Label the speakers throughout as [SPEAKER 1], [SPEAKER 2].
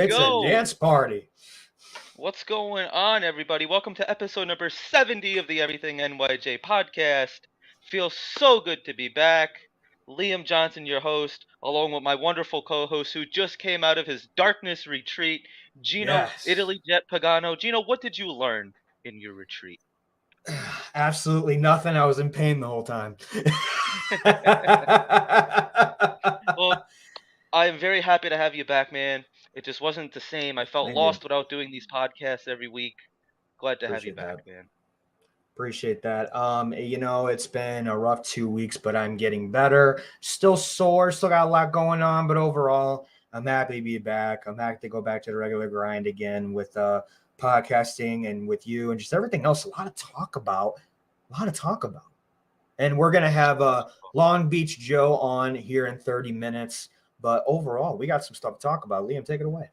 [SPEAKER 1] It's a
[SPEAKER 2] go.
[SPEAKER 1] dance party.
[SPEAKER 2] What's going on, everybody? Welcome to episode number 70 of the Everything NYJ podcast. Feels so good to be back. Liam Johnson, your host, along with my wonderful co host who just came out of his darkness retreat, Gino
[SPEAKER 1] Yes.
[SPEAKER 2] Italy Jet Pagano. Gino, what did you learn in your retreat?
[SPEAKER 1] Absolutely nothing. I was in pain the whole time.
[SPEAKER 2] Well, I'm very happy to have you back, man. It just wasn't the same. I felt
[SPEAKER 1] Thank you.
[SPEAKER 2] lost without doing these podcasts every week. Glad to have you
[SPEAKER 1] Appreciate
[SPEAKER 2] back,
[SPEAKER 1] that.
[SPEAKER 2] man.
[SPEAKER 1] Appreciate that. It's been a rough 2 weeks, but I'm getting better. Still sore, still got a lot going on, but overall, I'm happy to be back. I'm happy to go back to the regular grind again with podcasting and with you and just everything else. A lot to talk about. A lot to talk about. And we're gonna have Long Beach Joe on here in 30 minutes. But overall, we got some stuff to talk about. Liam, take it away.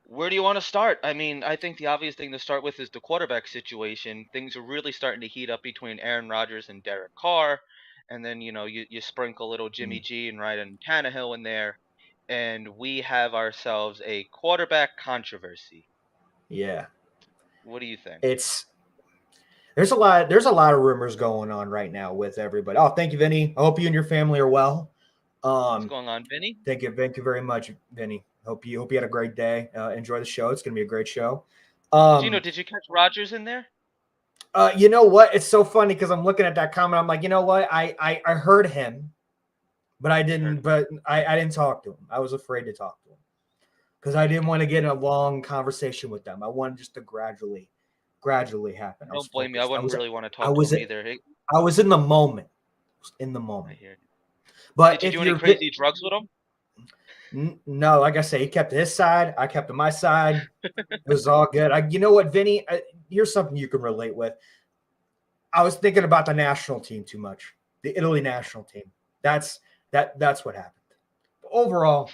[SPEAKER 2] Where do you want to start? I mean, I think the obvious thing to start with is the quarterback situation. Things are really starting to heat up between Aaron Rodgers and Derek Carr. And then, you sprinkle little Jimmy
[SPEAKER 1] Mm,
[SPEAKER 2] G and Ryan Tannehill in there. And we have ourselves a quarterback controversy.
[SPEAKER 1] yeah,
[SPEAKER 2] What do you think?
[SPEAKER 1] it's there's a lot of rumors going on right now with everybody. Oh, thank you, Vinny. I hope you and your family are well.
[SPEAKER 2] What's
[SPEAKER 1] Um,
[SPEAKER 2] going on, Vinny?
[SPEAKER 1] thank you very much, Vinny. Hope you had a great day. Enjoy the show. It's gonna be a great show.
[SPEAKER 2] Gino,
[SPEAKER 1] Um,
[SPEAKER 2] did you catch Rodgers in there?
[SPEAKER 1] you know what? It's so funny because I'm looking at that comment. I'm like, you know what? I heard him, but I
[SPEAKER 2] You heard
[SPEAKER 1] didn't.
[SPEAKER 2] him.
[SPEAKER 1] But I didn't talk to him. I was afraid to talk to him because I didn't want to get in a long conversation with them. I wanted just to gradually happen. I was
[SPEAKER 2] Don't blame me. I
[SPEAKER 1] focused.
[SPEAKER 2] wouldn't really want to
[SPEAKER 1] I
[SPEAKER 2] talk to
[SPEAKER 1] was
[SPEAKER 2] him either. Hey,
[SPEAKER 1] I was in the moment. In the
[SPEAKER 2] I
[SPEAKER 1] moment.
[SPEAKER 2] hear you.
[SPEAKER 1] But
[SPEAKER 2] Did you
[SPEAKER 1] if
[SPEAKER 2] do any
[SPEAKER 1] you're
[SPEAKER 2] crazy drugs with him?
[SPEAKER 1] no, like I say, he kept his side. I kept my side. It was all good. You know what, Vinny? Here's something you can relate with. I was thinking about the national team too much. The Italy national team. That's That's what happened. Overall,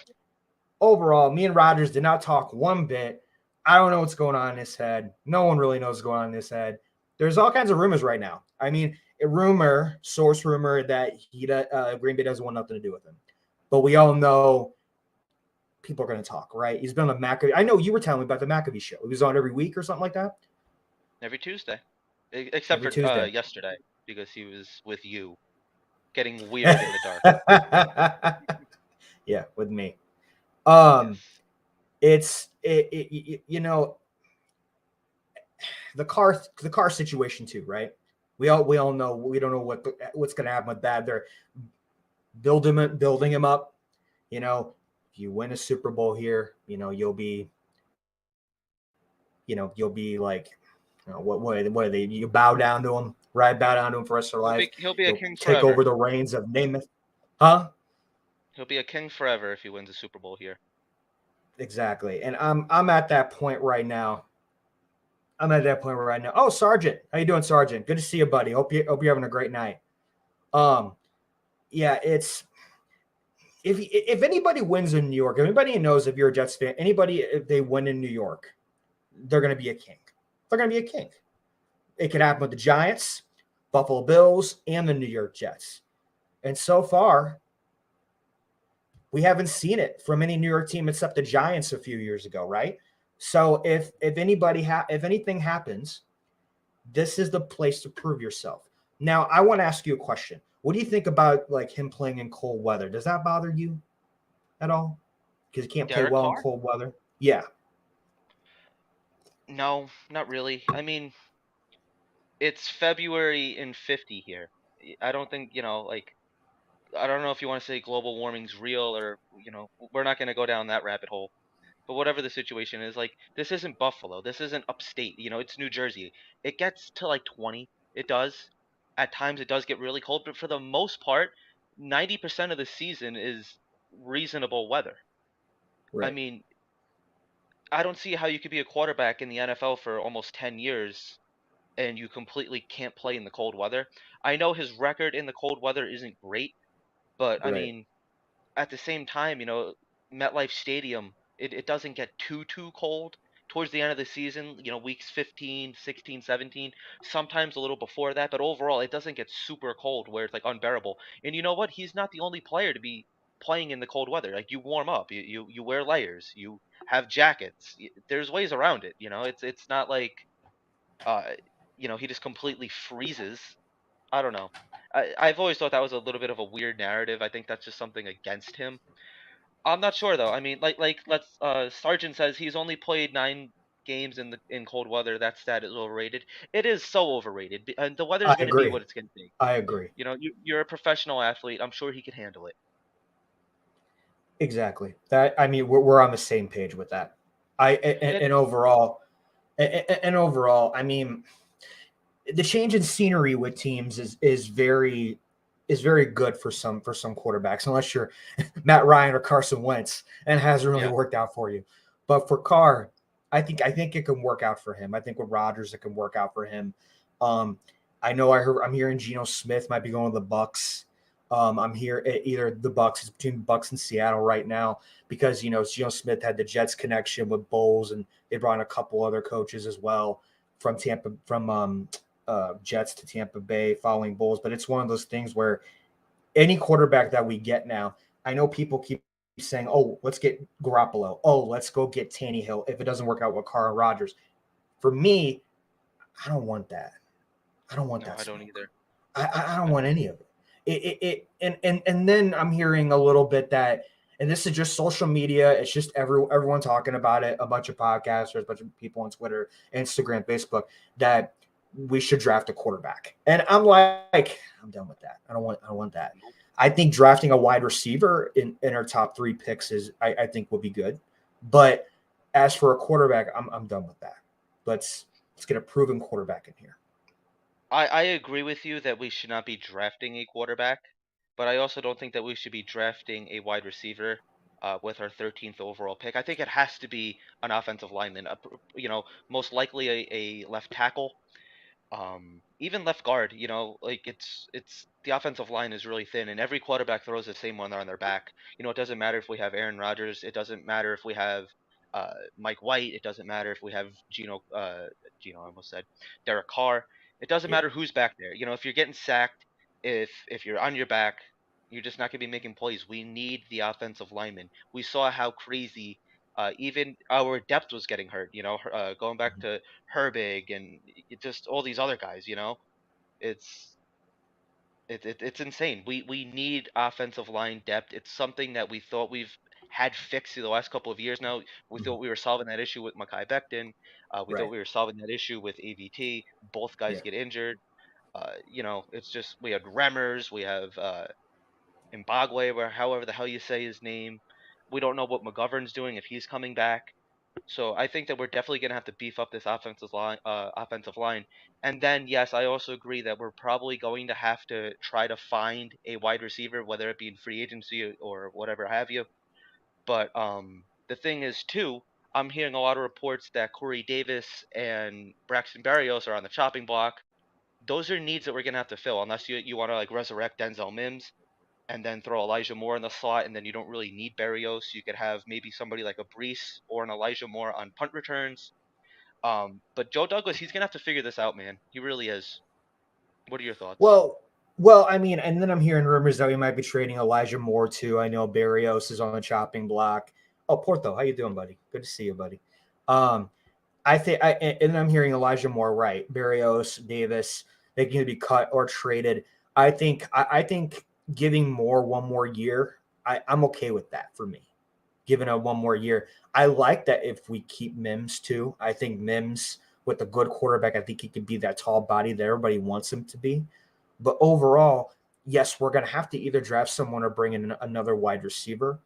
[SPEAKER 1] me and Rodgers did not talk one bit. I don't know what's going on in his head. No one really knows what's going on in his head. There's all kinds of rumors right now. I mean, source rumor that Green Bay doesn't want nothing to do with him. But we all know people are going to talk, right? He's been on the McAfee. I know you were telling me about the McAfee show. He was on every week or something like that.
[SPEAKER 2] Every Tuesday. Except
[SPEAKER 1] Every
[SPEAKER 2] for
[SPEAKER 1] Tuesday.
[SPEAKER 2] yesterday, because he was with you, getting weird in the dark.
[SPEAKER 1] Yeah, with me. Um,
[SPEAKER 2] Yes.
[SPEAKER 1] you know, the car situation too, right? We all know we don't know what's going to happen with that. They're building him up. You know, if you win a Super Bowl here, you'll be like, what are they? You bow down to him, right? Bow down to him for the rest of your life.
[SPEAKER 2] He'll be a
[SPEAKER 1] You'll
[SPEAKER 2] king
[SPEAKER 1] take
[SPEAKER 2] forever.
[SPEAKER 1] over the reins of Namath, huh?
[SPEAKER 2] He'll be a king forever if he wins a Super Bowl here.
[SPEAKER 1] Exactly. And I'm at that point right now. I'm at that point right now. Oh, Sergeant, how you doing, Sergeant? Good to see you, buddy. Hope you're having a great night. Um, yeah, it's if anybody wins in New York, anybody knows if you're a Jets fan, anybody if they win in New York, they're going to be a king. They're going to be a king. It could happen with the Giants, Buffalo Bills, and the New York Jets. And so far, we haven't seen it from any New York team except the Giants a few years ago, right? So if anything happens, this is the place to prove yourself. Now, I want to ask you a question. What do you think about like him playing in cold weather? Does that bother you at all? Because he can't play
[SPEAKER 2] Derek
[SPEAKER 1] well in
[SPEAKER 2] Carr?
[SPEAKER 1] cold weather. Yeah,
[SPEAKER 2] No, not really. I mean, it's February in 50 here. I don't think, I don't know if you want to say global warming's real or, we're not going to go down that rabbit hole. But whatever the situation is, like, this isn't Buffalo. This isn't upstate. It's New Jersey. It gets to like 20. It does. At times it does get really cold, but for the most part, 90% of the season is reasonable weather. I
[SPEAKER 1] right.
[SPEAKER 2] mean, I don't see how you could be a quarterback in the NFL for almost 10 years and you completely can't play in the cold weather. I know his record in the cold weather isn't great, but I
[SPEAKER 1] Right.
[SPEAKER 2] mean, at the same time, MetLife Stadium, it doesn't get too cold towards the end of the season, weeks 15, 16, 17, sometimes a little before that, but overall it doesn't get super cold where it's like unbearable. And you know what? He's not the only player to be playing in the cold weather. Like you warm up, you wear layers, you have jackets. There's ways around it. It's not like uh he just completely freezes. I don't know. I've always thought that was a little bit of a weird narrative. I think that's just something against him. I'm not sure though. I mean, like let's Sargent says he's only played 9 games in cold weather. That stat is overrated. It is so overrated, and the weather
[SPEAKER 1] I
[SPEAKER 2] is going to be
[SPEAKER 1] agree.
[SPEAKER 2] what it's going to be.
[SPEAKER 1] I agree.
[SPEAKER 2] You're a professional athlete. I'm sure he can handle it.
[SPEAKER 1] Exactly. That I mean, we're on the same page with that.
[SPEAKER 2] And
[SPEAKER 1] And overall, and overall, I mean, the change in scenery with teams is very good for some quarterbacks, unless you're Matt Ryan or Carson Wentz, and it hasn't really
[SPEAKER 2] yeah,
[SPEAKER 1] worked out for you. But for Carr, I think it can work out for him. I think with Rodgers, it can work out for him. Um, I'm hearing Geno Smith might be going to the Bucks. I'm here either the Bucks. It's between Bucks and Seattle right now because Geno Smith had the Jets connection with Bowles, and they brought in a couple other coaches as well from Tampa from Jets to Tampa Bay following Bulls. But it's one of those things where any quarterback that we get now, I know people keep saying, "Oh, let's get Garoppolo. Oh, let's go get Tannehill." If it doesn't work out with Carr and Rodgers, for me, I don't want that. I don't want
[SPEAKER 2] no,
[SPEAKER 1] that
[SPEAKER 2] I don't
[SPEAKER 1] smoke.
[SPEAKER 2] either.
[SPEAKER 1] I don't
[SPEAKER 2] I
[SPEAKER 1] want
[SPEAKER 2] don't
[SPEAKER 1] any of it. And then I'm hearing a little bit that, and this is just social media. It's just everyone talking about it. A bunch of podcasters, a bunch of people on Twitter, Instagram, Facebook, that we should draft a quarterback. And I'm like, I'm done with that. I don't want that.
[SPEAKER 2] Nope.
[SPEAKER 1] I think drafting a wide receiver in our top 3 picks I think would be good. But as for a quarterback, I'm done with that. Let's get a proven quarterback in here.
[SPEAKER 2] I agree with you that we should not be drafting a quarterback, but I also don't think that we should be drafting a wide receiver with our 13th overall pick. I think it has to be an offensive lineman, most likely a left tackle. Even left guard, like it's the offensive line is really thin, and every quarterback throws the same one on their back. It doesn't matter if we have Aaron Rodgers, it doesn't matter if we have Mike White, it doesn't matter if we have Gino, I almost said Derek Carr. It doesn't
[SPEAKER 1] Yeah.
[SPEAKER 2] matter who's back there. If you're getting sacked, if you're on your back, you're just not gonna be making plays. We need the offensive lineman. We saw how crazy even our depth was getting hurt. Going back
[SPEAKER 1] Mhm.
[SPEAKER 2] to Herbig and just all these other guys. It's it's insane. We need offensive line depth. It's something that we thought we've had fixed the last couple of years now. We
[SPEAKER 1] Mhm.
[SPEAKER 2] thought we were solving that issue with Makai Becton. We thought
[SPEAKER 1] Right.
[SPEAKER 2] we were solving that issue with AVT. Both guys
[SPEAKER 1] Yeah.
[SPEAKER 2] get injured. It's just we had Remmers, we have Mbagwe, or however the hell you say his name. We don't know what McGovern's doing if he's coming back. So I think that we're definitely going to have to beef up this offensive line. Offensive line, and then yes, I also agree that we're probably going to have to try to find a wide receiver, whether it be in free agency or whatever have you. But the thing is too, I'm hearing a lot of reports that Corey Davis and Braxton Berrios are on the chopping block. Those are needs that we're going to have to fill, unless you want to like resurrect Denzel Mims and then throw Elijah Moore in the slot, and then you don't really need Berrios. You could have maybe somebody like a Brees or an Elijah Moore on punt returns. But Joe Douglas, he's gonna have to figure this out, man. He really is. What are your thoughts?
[SPEAKER 1] Well, well, I mean, and then I'm hearing rumors that we might be trading Elijah Moore too. I know Barrios is on the chopping block. Oh, Porto, how you doing, buddy? Good to see you, buddy. Um, I think and then I'm hearing Elijah Moore, right? Barrios, Davis, they can either be cut or traded. I think giving Moore one more year, I'm okay with that for me. Given a one more year. I like that if we keep Mims too. I think Mims with a good quarterback, I think he could be that tall body that everybody wants him to be. But overall, yes, we're going to have to either draft someone or bring in another wide receiver.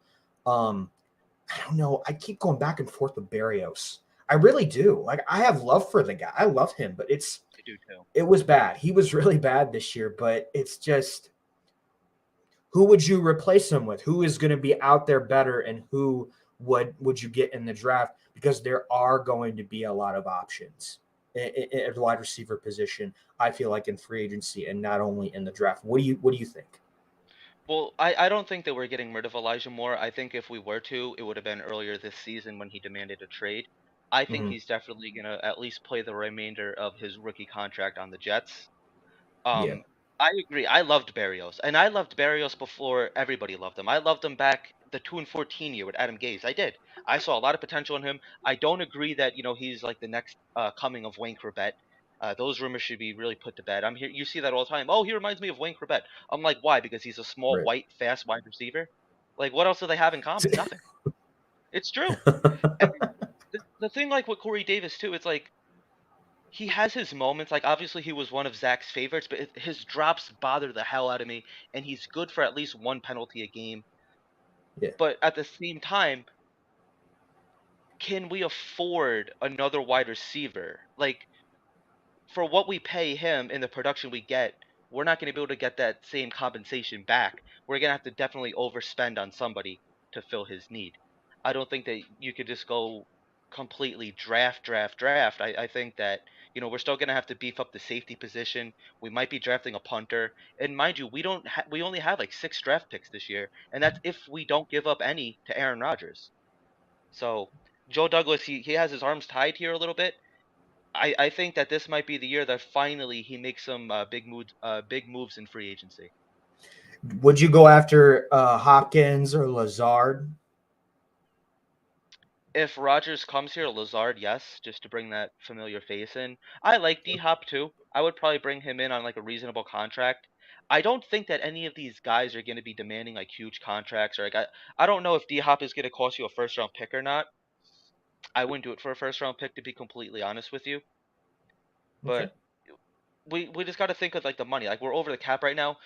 [SPEAKER 1] Um, I don't know. I keep going back and forth with Barrios. I really do. Like I have love for the guy. I love him, but
[SPEAKER 2] I do too.
[SPEAKER 1] it was bad. He was really bad this year, but it's just who would you replace him with? Who is going to be out there better, and who would you get in the draft? Because there are going to be a lot of options at the wide receiver position. I feel like in free agency and not only in the draft. What do you think?
[SPEAKER 2] Well, I don't think that we're getting rid of Elijah Moore. I think if we were to, it would have been earlier this season when he demanded a trade. I think
[SPEAKER 1] Hmm.
[SPEAKER 2] he's definitely gonna at least play the remainder of his rookie contract on the Jets.
[SPEAKER 1] Yeah.
[SPEAKER 2] Um, I agree. I loved Barrios, and I loved Barrios before everybody loved him. I loved him back the 2 and 14 year with Adam Gase. I did. I saw a lot of potential in him. I don't agree that he's like the next coming of Wayne Corbett. Those rumors should be really put to bed. I'm here. You see that all the time. Oh, he reminds me of Wayne Corbett. I'm like, why? Because he's a small,
[SPEAKER 1] Right.
[SPEAKER 2] white, fast wide receiver. Like, what else do they have in common? Nothing. It's true. And the thing, like with Corey Davis too, it's like he has his moments. Like obviously he was one of Zach's favorites, but his drops bother the hell out of me, and he's good for at least one penalty a game.
[SPEAKER 1] Yeah.
[SPEAKER 2] But at the same time, can we afford another wide receiver? Like for what we pay him and the production we get, we're not going to be able to get that same compensation back. We're going to have to definitely overspend on somebody to fill his need. I don't think that you could just go completely draft. I think that, we're still going to have to beef up the safety position. We might be drafting a punter. And mind you, we only have like 6 draft picks this year, and that's if we don't give up any to Aaron Rodgers. So, Joe Douglas, he has his arms tied here a little bit. I think that this might be the year that finally he makes some big moves in free agency.
[SPEAKER 1] Would you go after Hopkins or Lazard?
[SPEAKER 2] If Rodgers comes here, Lazard, yes, just to bring that familiar face in. I like D Hop too. I would probably bring him in on like a reasonable contract. I don't think that any of these guys are going to be demanding like huge contracts, or like I don't know if D Hop is going to cost you a first round pick or not. I wouldn't do it for a first round pick, to be completely honest with you.
[SPEAKER 1] Okay.
[SPEAKER 2] But we just got to think of like the money. Like we're over the cap right now.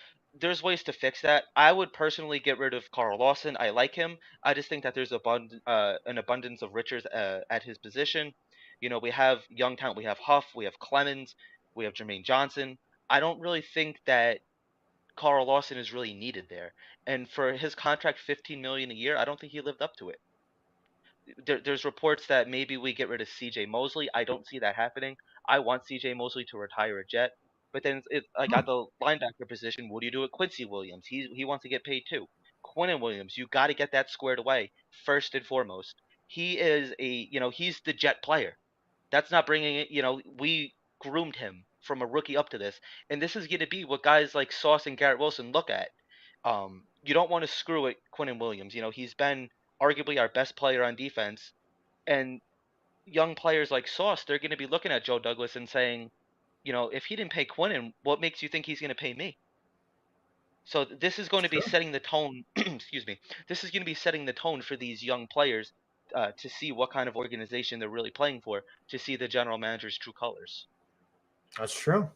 [SPEAKER 2] There's ways to fix that. I would personally get rid of Carl Lawson. I like him. I just think that there's an abundance of riches at his position. We have young talent. We have Huff. We have Clemens. We have Jermaine Johnson. I don't really think that Carl Lawson is really needed there. And for his contract, 15 million a year, I don't think he lived up to it. There's reports that maybe we get rid of C.J. Mosley. I don't see that happening. I want C.J. Mosley to retire a Jet. But then it's like at the linebacker position, what do you do with Quincy Williams? He wants to get paid too. Quinnen Williams, you got to get that squared away first and foremost. He is he's the Jet player. That's not bringing it. We groomed him from a rookie up to this, and this is going to be what guys like Sauce and Garrett Wilson look at. You don't want to screw it, Quinnen Williams. He's been arguably our best player on defense, and young players like Sauce, they're going to be looking at Joe Douglas and saying, if he didn't pay Quinnen, what makes you think he's going to pay me? So this is going to be
[SPEAKER 1] Sure.
[SPEAKER 2] setting the tone. Excuse me. This is going to be setting the tone for these young players to see what kind of organization they're really playing for, to see the general manager's true colors.
[SPEAKER 1] That's true.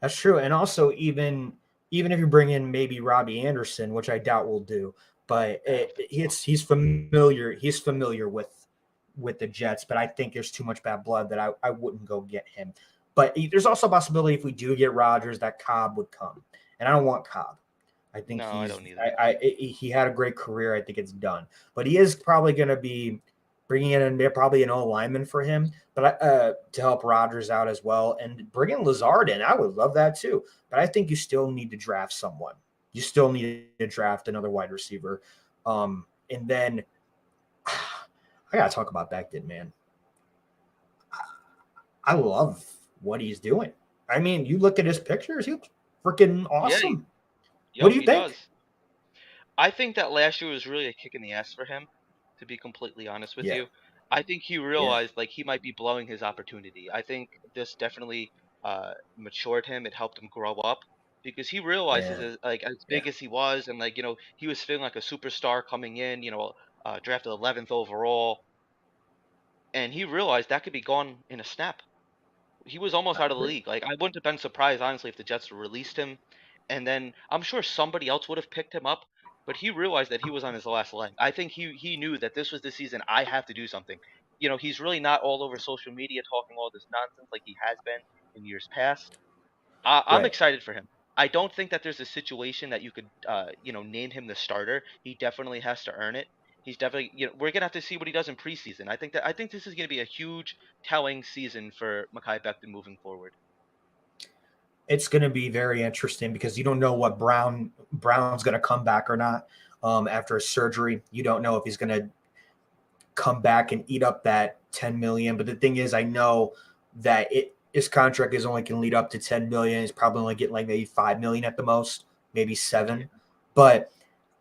[SPEAKER 1] That's true. And also, even if you bring in maybe Robbie Anderson, which I doubt we'll do, but
[SPEAKER 2] Yeah.
[SPEAKER 1] he's familiar. He's familiar with the Jets, but I think there's too much bad blood that I wouldn't go get him. But there's also a possibility if we do get Rodgers that Cobb would come, and I don't want Cobb. I think
[SPEAKER 2] No, I don't either.
[SPEAKER 1] he had a great career. I think it's done, but he is probably going to be bringing in probably an O lineman for him, but to help Rodgers out as well, and bringing Lazard in. I would love that too, but I think you still need to draft someone. You still need to draft another wide receiver, and then I gotta talk about Becton, man. I love what he's doing. I mean, you look at his pictures; he looks freaking
[SPEAKER 2] Yeah,
[SPEAKER 1] awesome. What
[SPEAKER 2] yep,
[SPEAKER 1] do you
[SPEAKER 2] he
[SPEAKER 1] think?
[SPEAKER 2] does. I think that last year was really a kick in the ass for him, to be completely honest with
[SPEAKER 1] Yeah,
[SPEAKER 2] you. I think he
[SPEAKER 1] yeah,
[SPEAKER 2] realized like he might be blowing his opportunity. I think this definitely matured him. It helped him grow up because he realizes
[SPEAKER 1] yeah,
[SPEAKER 2] like as
[SPEAKER 1] yeah.
[SPEAKER 2] big as he was, and like he was feeling like a superstar coming in. Drafted 11th overall, and he realized that could be gone in a snap. He was almost
[SPEAKER 1] I
[SPEAKER 2] out of the
[SPEAKER 1] agree.
[SPEAKER 2] league. Like I wouldn't have been surprised honestly if the Jets released him, and then I'm sure somebody else would have picked him up. But he realized that he was on his last leg. I think he knew that this was the season. I have to do something. He's really not all over social media talking all this nonsense like he has been in years past. I'm
[SPEAKER 1] Right.
[SPEAKER 2] excited for him. I don't think that there's a situation that you could, name him the starter. He definitely has to earn it. He's definitely, we're gonna have to see what he does in preseason. I think this is gonna be a huge telling season for Mekhi Becton moving forward.
[SPEAKER 1] It's going to be very interesting because you don't know what Brown's going to come back or not after a surgery. You don't know if he's going to come back and eat up that 10 million. But the thing is, I know that his contract is only can lead up to 10 million. He's probably only getting like maybe 5 million at the most, maybe
[SPEAKER 2] Yeah.
[SPEAKER 1] 7. But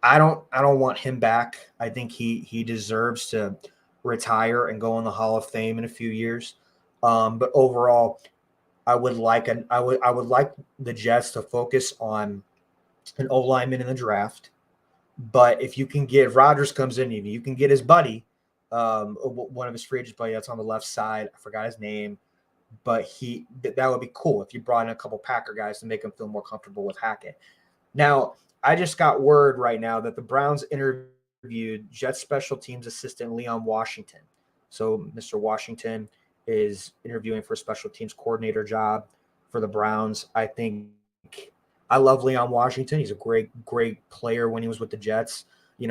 [SPEAKER 1] I don't want him back. I think he deserves to retire and go in the Hall of Fame in a few years. But overall, I would like the Jets to focus on an O lineman in the draft. But if you can get, if Rodgers comes in, if you can get his buddy, one of his free agent buddy that's on the left side, I forgot his name, but that would be cool if you brought in a couple Packer guys to make him feel more comfortable with Hackett. Now, I just got word right now that the Browns interviewed Jets special teams assistant Leon Washington. So Mr. Washington is interviewing for a special teams coordinator job for the Browns. I love Leon Washington. He's a great player when he was with the Jets. He's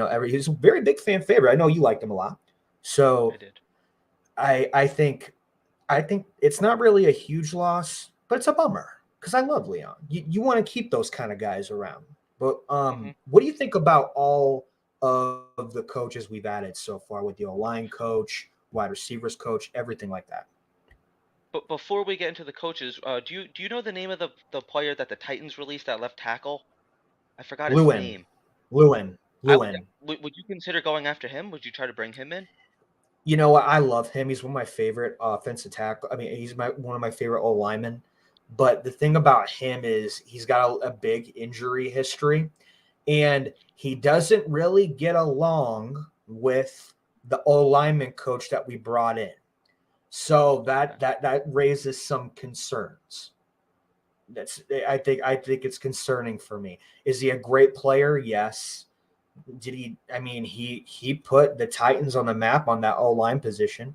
[SPEAKER 1] a very big fan favorite. I know you liked him a lot.
[SPEAKER 2] I
[SPEAKER 1] So
[SPEAKER 2] did.
[SPEAKER 1] I think it's not really a huge loss, but it's a bummer because I love Leon. You want to keep those kind of guys around. But
[SPEAKER 2] Hmm.
[SPEAKER 1] what do you think about all of the coaches we've added so far with the O-line coach, wide receivers coach, everything like that?
[SPEAKER 2] But before we get into the coaches, do you know the name of the player that the Titans released at left tackle? I forgot his
[SPEAKER 1] Lewin,
[SPEAKER 2] name.
[SPEAKER 1] Lewin,
[SPEAKER 2] I would
[SPEAKER 1] Lewin.
[SPEAKER 2] would you consider going after him? Would you try to bring him in?
[SPEAKER 1] You know what? I love him. He's one of my favorite offensive tackle. I mean, he's one of my favorite O linemen. But the thing about him is he's got a big injury history, and he doesn't really get along with the O lineman coach that we brought in. So
[SPEAKER 2] Okay.
[SPEAKER 1] that raises some concerns. I think it's concerning for me. Is he a great player? Yes. Did he? I mean, he put the Titans on the map on that O line position,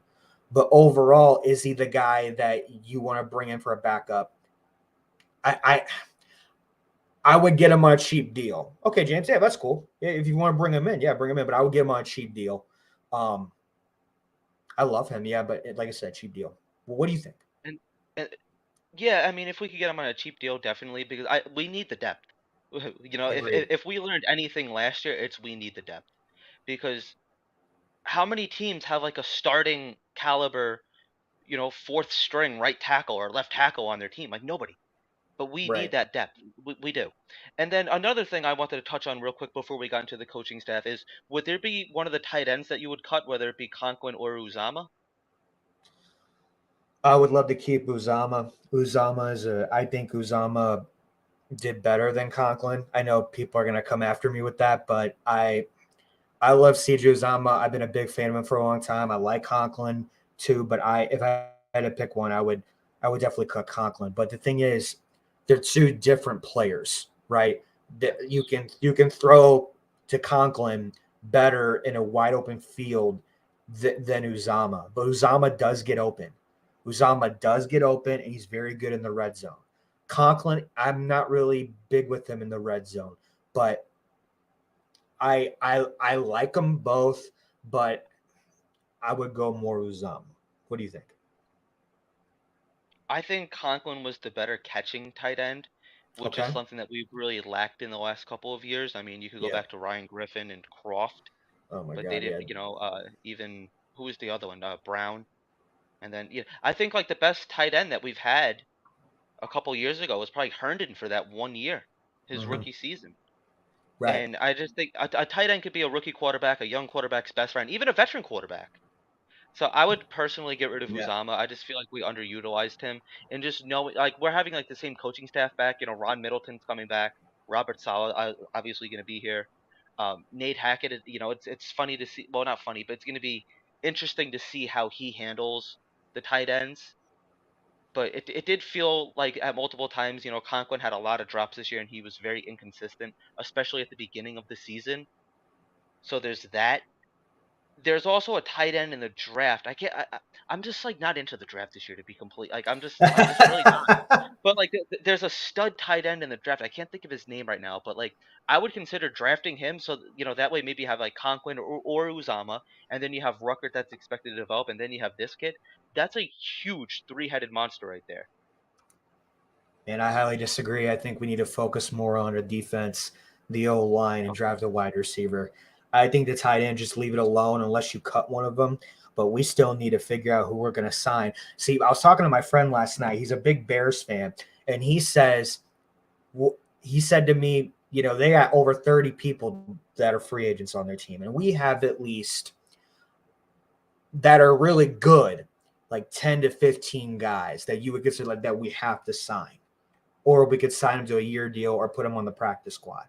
[SPEAKER 1] but overall, is he the guy that you want to bring in for a backup? I I, I would get him on a cheap deal. Okay, James, yeah, that's cool. Yeah, if you want to bring him in, yeah, bring him in. But I would get him on a cheap deal. Um, I love him, yeah, but like I said, cheap deal. Well, what do you think?
[SPEAKER 2] And, and yeah, I mean, if we could get him on a cheap deal, definitely, because we need the depth. If
[SPEAKER 1] Agreed.
[SPEAKER 2] if we learned anything last year, it's we need the depth because how many teams have like a starting caliber, fourth string right tackle or left tackle on their team? Like nobody. But we need
[SPEAKER 1] Right.
[SPEAKER 2] that depth. We do. And then another thing I wanted to touch on real quick before we got into the coaching staff is would there be one of the tight ends that you would cut, whether it be Conklin or Uzama?
[SPEAKER 1] I would love to keep Uzama. I think Uzama did better than Conklin. I know people are going to come after me with that, but I love CJ Uzama. I've been a big fan of him for a long time. I like Conklin too, but if I had to pick one, I would definitely cut Conklin. But the thing is, they're two different players, right? That
[SPEAKER 2] Yes.
[SPEAKER 1] you can throw to Conklin better in a wide open field than Uzama, but Uzama does get open. Uzama does get open, and he's very good in the red zone. Conklin, I'm not really big with him in the red zone, but I like them both, but I would go more Uzama. What do you think?
[SPEAKER 2] I think Conklin was the better catching tight end, which is
[SPEAKER 1] Okay.
[SPEAKER 2] something that we've really lacked in the last couple of years. I mean, you could go
[SPEAKER 1] Yeah.
[SPEAKER 2] back to Ryan Griffin and Croft,
[SPEAKER 1] Oh my
[SPEAKER 2] but they
[SPEAKER 1] God.
[SPEAKER 2] didn't,
[SPEAKER 1] Yeah.
[SPEAKER 2] even who was the other one? Brown. And then yeah, I think like the best tight end that we've had a couple years ago was probably Herndon for that 1 year, his
[SPEAKER 1] Hmm.
[SPEAKER 2] rookie season.
[SPEAKER 1] Right.
[SPEAKER 2] And I just think a tight end could be a rookie quarterback, a young quarterback's best friend, even a veteran quarterback. So I would personally get rid of
[SPEAKER 1] Yeah.
[SPEAKER 2] Uzama. I just feel like we underutilized him, and just know like we're having like the same coaching staff back. Ron Middleton's coming back. Robert Sala obviously going to be here. Nate Hackett is. It's funny to see. Well, not funny, but it's going to be interesting to see how he handles the tight ends. But it did feel like at multiple times, Conklin had a lot of drops this year, and he was very inconsistent, especially at the beginning of the season. So there's that. There's also a tight end in the draft. I can't. I'm just like not into the draft this year to be complete. Like I'm just really not. But like there's a stud tight end in the draft. I can't think of his name right now, but like I would consider drafting him so that way maybe you have like Conklin or Uzama, and then you have Ruckert that's expected to develop, and then you have this kid. That's a huge three-headed monster right there.
[SPEAKER 1] And I highly disagree. I think we need to focus more on the defense, the O line, and
[SPEAKER 2] Okay.
[SPEAKER 1] drive the wide receiver. I think the tight end, just leave it alone unless you cut one of them. but we still need to figure out who we're going to sign. See, I was talking to my friend last night. He's a big Bears fan, and he said to me, they got over 30 people that are free agents on their team, and we have at least that are really good, like 10 to 15 guys that you would consider like that we have to sign, or we could sign them to a year deal or put them on the practice squad.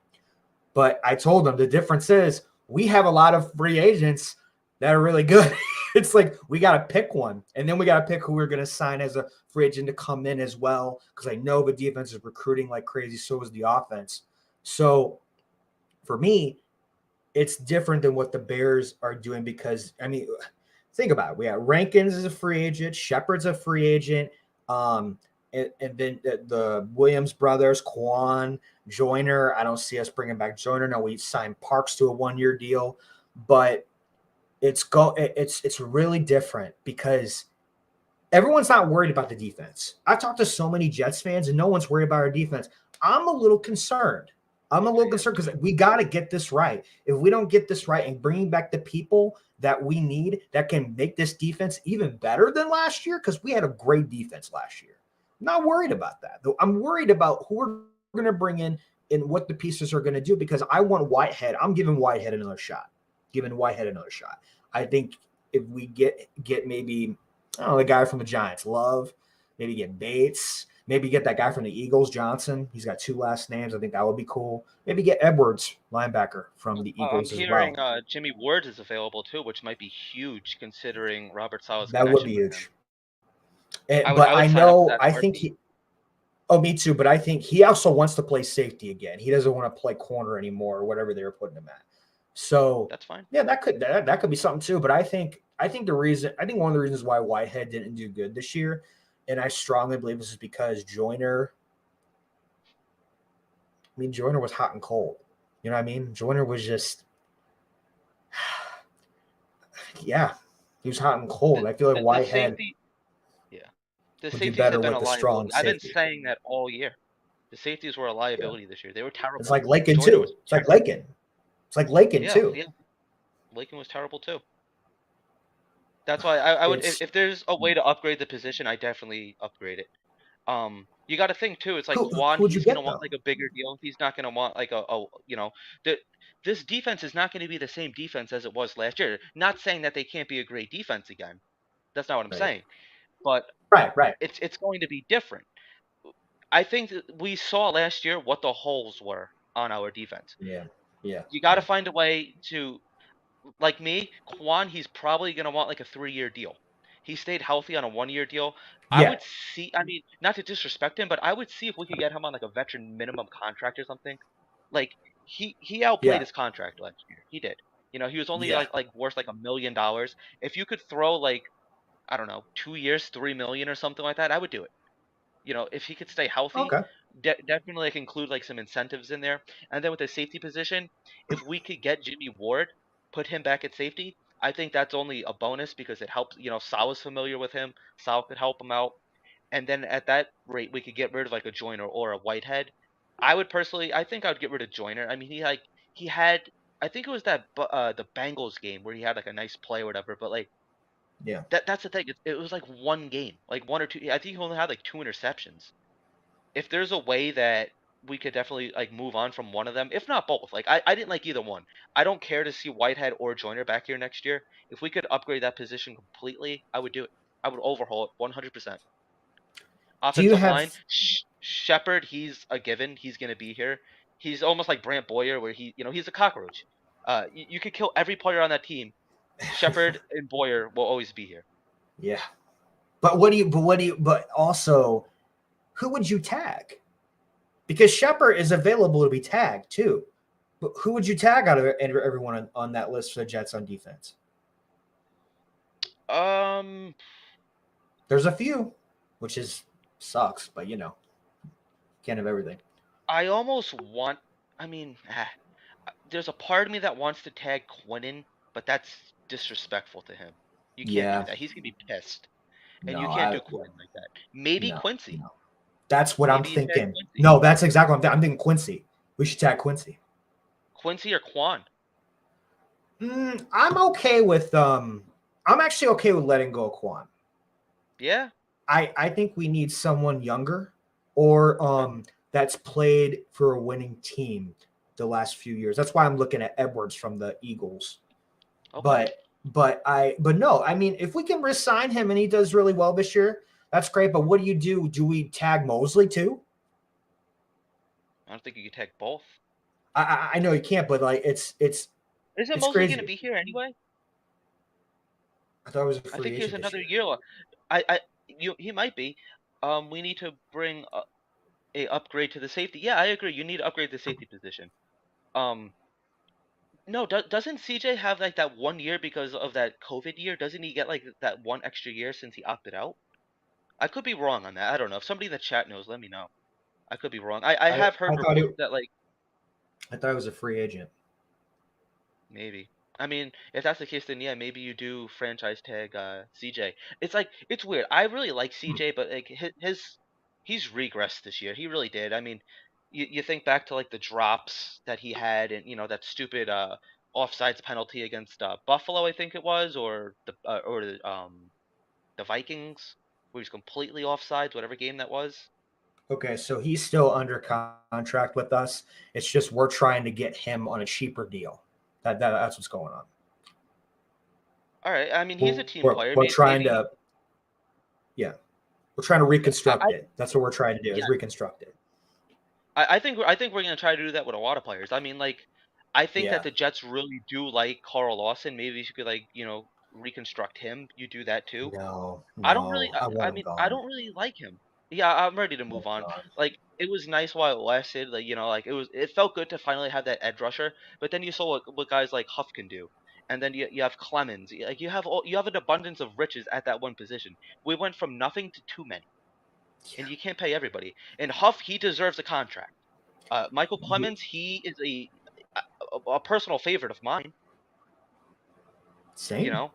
[SPEAKER 1] But I told him the difference is we have a lot of free agents that are really good. It's like we got to pick one, and then we got to pick who we're going to sign as a free agent to come in as well, because I know the defense is recruiting like crazy. So is the offense. So for me, it's different than what the Bears are doing because, I mean, think about it. We got Rankins as a free agent. Shepard's a free agent. And then the Williams brothers, Quan, Joyner. I don't see us bringing back Joyner. No, we signed Parks to a 1-year deal. But it's really different because everyone's not worried about the defense. I've talked to so many Jets fans, and no one's worried about our defense. I'm a little concerned. Because we got to get this right. If we don't get this right and bringing back the people that we need that can make this defense even better than last year, because we had a great defense last year. I'm not worried about that. Though I'm worried about who we're going to bring in and what the pieces are going to do, because I want Whitehead. I'm giving Whitehead another shot. I think if we get maybe, I don't know, the guy from the Giants, Love, maybe get Bates, maybe get that guy from the Eagles, Johnson. He's got 2 last names. I think that would be cool. Maybe get Edwards, linebacker from the Eagles
[SPEAKER 2] I'm
[SPEAKER 1] as well.
[SPEAKER 2] hearing Jimmy Ward is available too, which might be huge considering Robert Saleh's
[SPEAKER 1] That would be
[SPEAKER 2] connection with
[SPEAKER 1] huge.
[SPEAKER 2] him.
[SPEAKER 1] But
[SPEAKER 2] I
[SPEAKER 1] I
[SPEAKER 2] would sign up for
[SPEAKER 1] know,
[SPEAKER 2] that.
[SPEAKER 1] I think he. Oh, me too. But I think he also wants to play safety again. He doesn't want to play corner anymore, or whatever they were putting him at. So
[SPEAKER 2] That's fine.
[SPEAKER 1] Yeah, that could be something too. But I think one of the reasons why Whitehead didn't do good this year, and I strongly believe this is because Joyner was hot and cold. You know what I mean? Joyner was just, yeah, he was hot and cold. I feel like
[SPEAKER 2] The
[SPEAKER 1] Whitehead
[SPEAKER 2] safety, yeah, the
[SPEAKER 1] would do
[SPEAKER 2] safeties
[SPEAKER 1] better
[SPEAKER 2] have been
[SPEAKER 1] with
[SPEAKER 2] a
[SPEAKER 1] a strong
[SPEAKER 2] liability. I've been
[SPEAKER 1] safety.
[SPEAKER 2] saying that all year. The safeties were a
[SPEAKER 1] Yeah.
[SPEAKER 2] liability this year. They were
[SPEAKER 1] It's
[SPEAKER 2] terrible.
[SPEAKER 1] like Lakin
[SPEAKER 2] Joyner
[SPEAKER 1] too.
[SPEAKER 2] was
[SPEAKER 1] It's like
[SPEAKER 2] terrible.
[SPEAKER 1] Lakin. It's like Lakin
[SPEAKER 2] Yeah,
[SPEAKER 1] too.
[SPEAKER 2] yeah. Lakin was terrible too. That's why I would,
[SPEAKER 1] It's
[SPEAKER 2] if there's a way to upgrade the position, I definitely upgrade it. You got to think too. It's like Quan.
[SPEAKER 1] who would you
[SPEAKER 2] He's gonna
[SPEAKER 1] get
[SPEAKER 2] want
[SPEAKER 1] though?
[SPEAKER 2] like a bigger deal. He's not gonna want like the this defense is not going to be the same defense as it was last year. Not saying that they can't be a great defense again. That's not what I'm
[SPEAKER 1] Right.
[SPEAKER 2] saying. But
[SPEAKER 1] Right.
[SPEAKER 2] it's going to be different. I think that we saw last year what the holes were on our defense.
[SPEAKER 1] Yeah. Yeah.
[SPEAKER 2] You got to
[SPEAKER 1] Yeah.
[SPEAKER 2] find a way to, like me, Quan. He's probably going to want like a 3-year deal. He stayed healthy on a 1-year deal. I
[SPEAKER 1] Yeah.
[SPEAKER 2] would see. I mean, not to disrespect him, but I would see if we could get him on like a veteran minimum contract or something. Like he outplayed
[SPEAKER 1] Yeah.
[SPEAKER 2] his contract last year. He did. He was only
[SPEAKER 1] Yeah.
[SPEAKER 2] like worth like $1 million. If you could throw like, I don't know, 2 years, 3 million or something like that, I would do it. If he could stay healthy,
[SPEAKER 1] Okay.
[SPEAKER 2] definitely like include like some incentives in there. And then with the safety position, if we could get Jimmy Ward, put him back at safety, I think that's only a bonus because it helps. Sal's familiar with him. Sal could help him out. And then at that rate, we could get rid of like a Joyner or a Whitehead. I think I would get rid of Joyner. I mean, he had, I think it was the Bengals game where he had like a nice play or whatever. But like
[SPEAKER 1] Yeah.
[SPEAKER 2] that's the thing. It was like one game, like one or two. I think he only had like 2 interceptions. If there's a way that we could definitely like move on from one of them, if not both. Like I didn't like either one. I don't care to see Whitehead or Joyner back here next year. If we could upgrade that position completely, I would do it. I would overhaul it 100%.
[SPEAKER 1] Do you
[SPEAKER 2] Offensive line,
[SPEAKER 1] have
[SPEAKER 2] Shepard, he's a given. He's gonna be here. He's almost like Brant Boyer, where he's a cockroach. You could kill every player on that team. Shepard and Boyer will always be here.
[SPEAKER 1] Yeah. But also, who would you tag? Because Shepard is available to be tagged too. But who would you tag out of everyone on that list for the Jets on defense?
[SPEAKER 2] Um,
[SPEAKER 1] There's a few, which sucks, but can't have everything.
[SPEAKER 2] I almost want. I mean, there's a part of me that wants to tag Quinnen, but that's disrespectful to him. You can't do
[SPEAKER 1] Yeah.
[SPEAKER 2] that. He's gonna be pissed, and you
[SPEAKER 1] No,
[SPEAKER 2] can't do Quinnen like that. Maybe
[SPEAKER 1] no,
[SPEAKER 2] Quincy.
[SPEAKER 1] no. That's what I'm
[SPEAKER 2] Maybe you tag
[SPEAKER 1] thinking.
[SPEAKER 2] Quincy.
[SPEAKER 1] No, that's exactly what I'm thinking Quincy. We should tag Quincy.
[SPEAKER 2] Quincy or Quan.
[SPEAKER 1] I'm okay with I'm actually okay with letting go of Quan.
[SPEAKER 2] Yeah.
[SPEAKER 1] I think we need someone younger or
[SPEAKER 2] Okay.
[SPEAKER 1] that's played for a winning team the last few years. That's why I'm looking at Edwards from the Eagles.
[SPEAKER 2] Okay.
[SPEAKER 1] But no, I mean, if we can resign him and he does really well this year, that's great. But what do you do? Do we tag Mosley too?
[SPEAKER 2] I don't think you can tag both.
[SPEAKER 1] I know you can't, but like
[SPEAKER 2] Isn't
[SPEAKER 1] it's
[SPEAKER 2] Mosley going to
[SPEAKER 1] crazy.
[SPEAKER 2] be here anyway?
[SPEAKER 1] I thought it was a
[SPEAKER 2] I
[SPEAKER 1] free
[SPEAKER 2] think he has
[SPEAKER 1] agent this
[SPEAKER 2] another
[SPEAKER 1] year.
[SPEAKER 2] year. He might be. We need to bring a upgrade to the safety. Yeah, I agree. You need to upgrade the safety position. Um, no, doesn't CJ have like that 1 year because of that COVID year? Doesn't he get like that one extra year since he opted out? I could be wrong on that. I don't know. If somebody in the chat knows, let me know. I could be wrong. I
[SPEAKER 1] I
[SPEAKER 2] have heard
[SPEAKER 1] I thought
[SPEAKER 2] reports
[SPEAKER 1] it
[SPEAKER 2] that like
[SPEAKER 1] I thought it was a free agent.
[SPEAKER 2] maybe. I mean, if that's the case, then yeah, maybe you do franchise tag CJ. It's like it's weird. I really like
[SPEAKER 1] Hmm.
[SPEAKER 2] CJ, but like he's regressed this year. He really did. I mean, you think back to like the drops that he had, and that stupid offsides penalty against Buffalo, I think it was, or the Vikings, where he's completely offsides, whatever game that was.
[SPEAKER 1] Okay, so he's still under contract with us. It's just we're trying to get him on a cheaper deal. That's what's going on.
[SPEAKER 2] All right. I mean, he's a team player.
[SPEAKER 1] We're trying
[SPEAKER 2] Maybe.
[SPEAKER 1] to yeah, we're trying to reconstruct
[SPEAKER 2] I
[SPEAKER 1] it. That's what we're trying to do is
[SPEAKER 2] yeah.
[SPEAKER 1] reconstruct it.
[SPEAKER 2] I think we're gonna try to do that with a lot of players. I mean, like, I think that
[SPEAKER 1] Yeah.
[SPEAKER 2] the Jets really do like Carl Lawson. Maybe you could like reconstruct him. You do that too.
[SPEAKER 1] No,
[SPEAKER 2] I don't really.
[SPEAKER 1] no, I
[SPEAKER 2] I
[SPEAKER 1] want him
[SPEAKER 2] mean, I
[SPEAKER 1] gone.
[SPEAKER 2] don't really like him. Yeah, I'm ready to
[SPEAKER 1] I want
[SPEAKER 2] move
[SPEAKER 1] him
[SPEAKER 2] on.
[SPEAKER 1] gone.
[SPEAKER 2] Like, it was nice while it lasted. Like, like it felt good to finally have that edge rusher. But then you saw what guys like Huff can do, and then you have Clemens. Like you have an abundance of riches at that one position. We went from nothing to too many, and you can't pay everybody. And Huff, he deserves a contract. Michael
[SPEAKER 1] Yeah.
[SPEAKER 2] Clemens, he is a personal favorite of mine. You
[SPEAKER 1] Same.
[SPEAKER 2] know,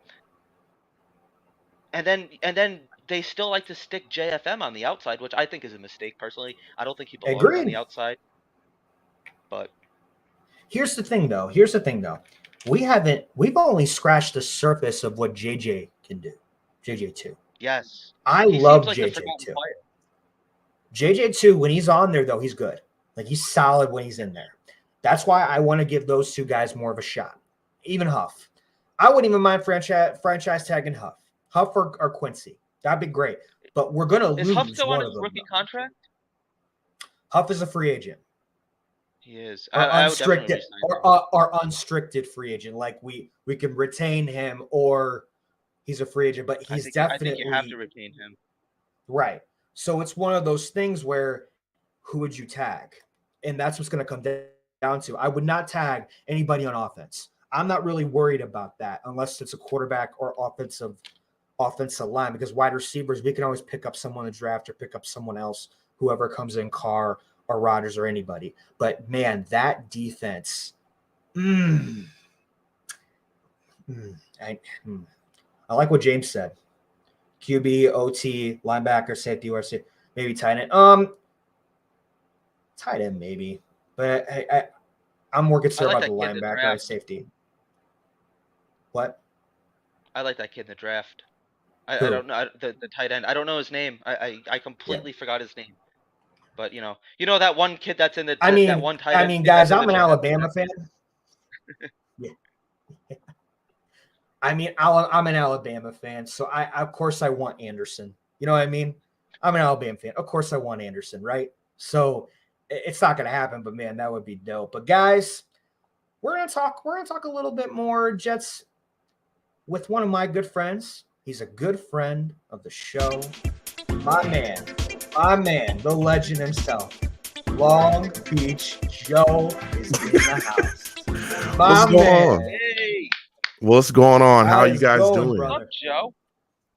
[SPEAKER 2] and then they still like to stick JFM on the outside, which I think is a mistake personally. I don't think he belongs on the
[SPEAKER 1] Agreed.
[SPEAKER 2] outside. But
[SPEAKER 1] Here's the thing though. We've only scratched the surface of what JJ can do. JJ2.
[SPEAKER 2] yes,
[SPEAKER 1] I
[SPEAKER 2] he seems
[SPEAKER 1] love
[SPEAKER 2] like the forgotten
[SPEAKER 1] JJ2.
[SPEAKER 2] player.
[SPEAKER 1] JJ2, when he's on there, though, he's good. Like he's solid when he's in there. That's why I want to give those two guys more of a shot. Even Huff. I wouldn't even mind franchise tagging Huff. Huff or Quincy. That'd be great. But we're going to
[SPEAKER 2] Is Huff
[SPEAKER 1] lose
[SPEAKER 2] still on
[SPEAKER 1] one
[SPEAKER 2] his
[SPEAKER 1] of them,
[SPEAKER 2] rookie
[SPEAKER 1] though.
[SPEAKER 2] contract?
[SPEAKER 1] Huff is a free agent.
[SPEAKER 2] He is.
[SPEAKER 1] Or
[SPEAKER 2] I would definitely
[SPEAKER 1] unstricted
[SPEAKER 2] resign him.
[SPEAKER 1] or unstricted free agent. Like we can retain him or he's a free agent, but he's
[SPEAKER 2] I think you have to
[SPEAKER 1] definitely
[SPEAKER 2] retain him.
[SPEAKER 1] right. So it's one of those things where who would you tag? And that's what's going to come down to. I would not tag anybody on offense. I'm not really worried about that unless it's a quarterback or offensive line because wide receivers, we can always pick up someone in the draft or pick up someone else, whoever comes in, Carr or Rodgers or anybody. But man, that defense, I like what James said. QB, OT, linebacker, safety, or maybe tight end. Tight end maybe, but I'm more
[SPEAKER 2] I
[SPEAKER 1] concerned
[SPEAKER 2] like
[SPEAKER 1] about the
[SPEAKER 2] that kid in the
[SPEAKER 1] linebacker and
[SPEAKER 2] draft.
[SPEAKER 1] safety. What?
[SPEAKER 2] I like that kid in the draft. I
[SPEAKER 1] Who?
[SPEAKER 2] don't know the tight end. I don't know his name. I
[SPEAKER 1] Yeah.
[SPEAKER 2] completely forgot his name. But that one kid that's in that one tight
[SPEAKER 1] I
[SPEAKER 2] end
[SPEAKER 1] mean,
[SPEAKER 2] kid that's
[SPEAKER 1] guys,
[SPEAKER 2] in the
[SPEAKER 1] I'm an
[SPEAKER 2] draft.
[SPEAKER 1] Alabama fan. Yeah. I mean, I'm an Alabama fan, so of course I want Anderson. You know what I mean? I'm an Alabama fan. Of course I want Anderson, right? So it's not gonna happen, but man, that would be dope. But guys, we're gonna talk a little bit more Jets with one of my good friends. He's a good friend of the show. My man, the legend himself. Long Beach Joe is in the house.
[SPEAKER 3] What's
[SPEAKER 1] My
[SPEAKER 3] going
[SPEAKER 1] man.
[SPEAKER 3] on?
[SPEAKER 2] Hey,
[SPEAKER 3] What's going on? How
[SPEAKER 1] How
[SPEAKER 3] are you
[SPEAKER 1] is
[SPEAKER 3] guys
[SPEAKER 1] going,
[SPEAKER 3] doing?
[SPEAKER 2] what's up,
[SPEAKER 1] brother?
[SPEAKER 2] Joe?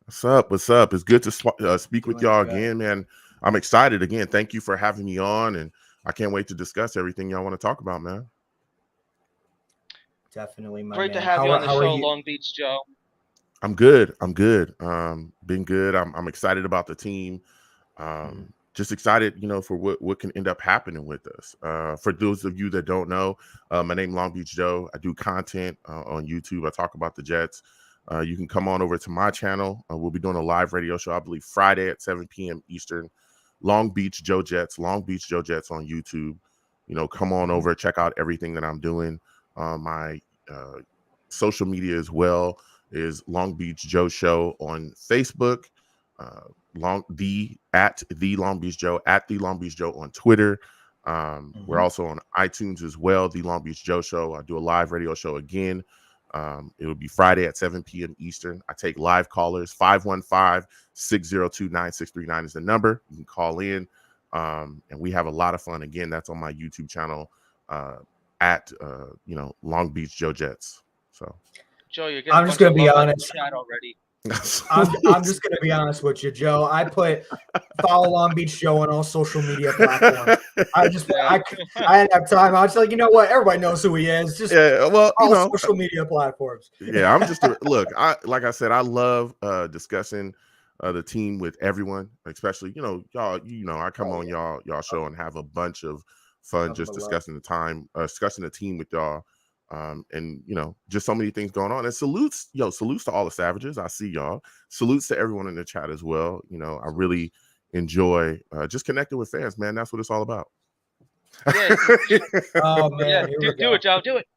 [SPEAKER 3] What's up? What's up? It's good to speak with
[SPEAKER 1] Doing
[SPEAKER 3] y'all
[SPEAKER 1] good.
[SPEAKER 3] again, man. I'm excited again. Thank you for having me on, and I can't wait to discuss everything y'all want to talk about, man.
[SPEAKER 1] Definitely, my
[SPEAKER 2] Great to
[SPEAKER 1] man.
[SPEAKER 2] have you on the
[SPEAKER 1] How are
[SPEAKER 2] show,
[SPEAKER 1] you?
[SPEAKER 2] Long Beach Joe.
[SPEAKER 3] I'm good. I'm good. Been good. I'm excited about the team.
[SPEAKER 1] Mhm.
[SPEAKER 3] Just excited, for what can end up happening with us. For those of you that don't know, my name Long Beach Joe. I do content on YouTube. I talk about the Jets. You can come on over to my channel. We'll be doing a live radio show, I believe, Friday at 7 p.m. Eastern. Long Beach Joe Jets on YouTube. Come on over, check out everything that I'm doing. My social media as well is Long Beach Joe Show on Facebook, the Long Beach Joe, at the Long Beach Joe on Twitter. We're also on iTunes as well, the Long Beach Joe Show. I do a live radio show again. It will be Friday at 7 p.m. Eastern. I take live callers. 515-602-9639 is the number. You can call in, and we have a lot of fun. Again, that's on my YouTube channel at Long Beach Joe Jets. So,
[SPEAKER 2] Joe, you're getting
[SPEAKER 1] I'm just gonna be honest.
[SPEAKER 2] Chat already.
[SPEAKER 1] I'm just gonna be honest with you, Joe. I put follow Long Beach Joe on all social media platforms. I didn't have time. I was like, you know what? Everybody knows who he is. Just all social media platforms.
[SPEAKER 3] Yeah, I'm just look. Like I said, I love discussing the team with everyone, especially y'all. I come on y'all show and have a bunch of fun just discussing the team with y'all. And just so many things going on. And salutes to all the Savages. I see y'all. Salutes to everyone in the chat as well. I really enjoy just connecting with fans, man. That's what it's all about.
[SPEAKER 2] Yeah.
[SPEAKER 1] Oh man,
[SPEAKER 2] do it, Joe. Do it.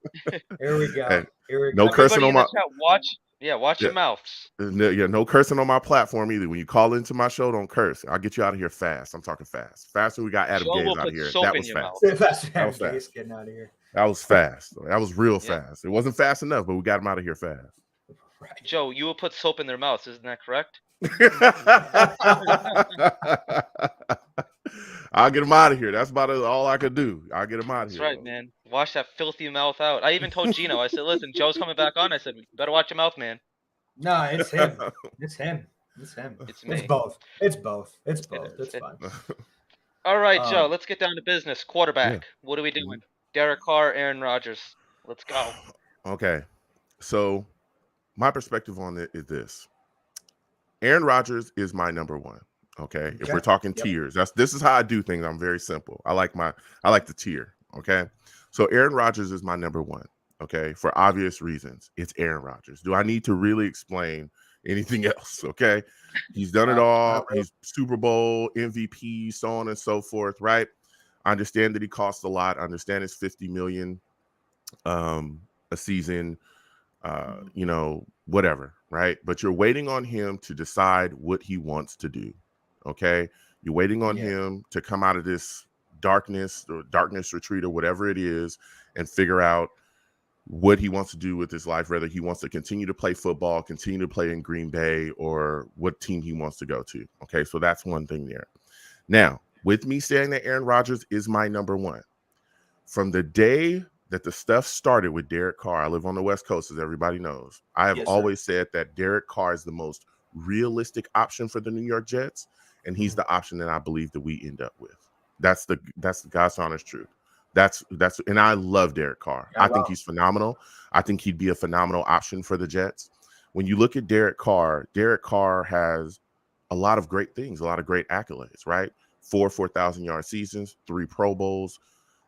[SPEAKER 1] Here we go.
[SPEAKER 3] Hey,
[SPEAKER 1] Here we go.
[SPEAKER 3] No cursing on my
[SPEAKER 2] chat, watch your mouths.
[SPEAKER 3] No cursing on my platform either. When you call into my show, don't curse. I'll get you out of here fast. I'm talking fast. Faster we got Adam Gaze out of here. That was fast.
[SPEAKER 1] That was fast. Getting out of here.
[SPEAKER 3] That was fast. That was real fast. It wasn't fast enough, but we got him out of here fast.
[SPEAKER 1] Right.
[SPEAKER 2] Joe, you will put soap in their mouths, isn't that correct?
[SPEAKER 3] I'll get him out of here. That's about all I could do. I'll get him out of here.
[SPEAKER 2] That's right, man. Wash that filthy mouth out. I even told Gino, I said, listen, Joe's coming back on. I said, you better watch your mouth, man.
[SPEAKER 1] No, it's him. It's him. It's him.
[SPEAKER 2] It's me.
[SPEAKER 1] It's both. It's fine.
[SPEAKER 2] All right, Joe, let's get down to business. Quarterback. What are we doing? Derek Carr, Aaron Rodgers. Let's go.
[SPEAKER 3] Okay. So my perspective on it is this. Aaron Rodgers is my number one. Okay. If we're talking tiers, this is how I do things. I'm very simple. I like the tier. Okay. So Aaron Rodgers is my number one. Okay. For obvious reasons. It's Aaron Rodgers. Do I need to really explain anything else? Okay. He's done it all. He's Super Bowl MVP, so on and so forth. Right. I understand that he costs a lot. I understand it's $50 million a season, whatever, right? But you're waiting on him to decide what he wants to do, okay? You're waiting on him to come out of this darkness retreat or whatever it is and figure out what he wants to do with his life, whether he wants to continue to play football, continue to play in Green Bay, or what team he wants to go to, okay? So that's one thing there. Now, with me saying that Aaron Rodgers is my number one, from the day that the stuff started with Derek Carr, I live on the West Coast, as everybody knows. I have always said that Derek Carr is the most realistic option for the New York Jets, and he's the option that I believe that we end up with. That's the God's honest truth. And I love Derek Carr. I think he's phenomenal. I think he'd be a phenomenal option for the Jets. When you look at Derek Carr has a lot of great things, a lot of great accolades, right? 4 4,000-yard seasons, 3 Pro Bowls.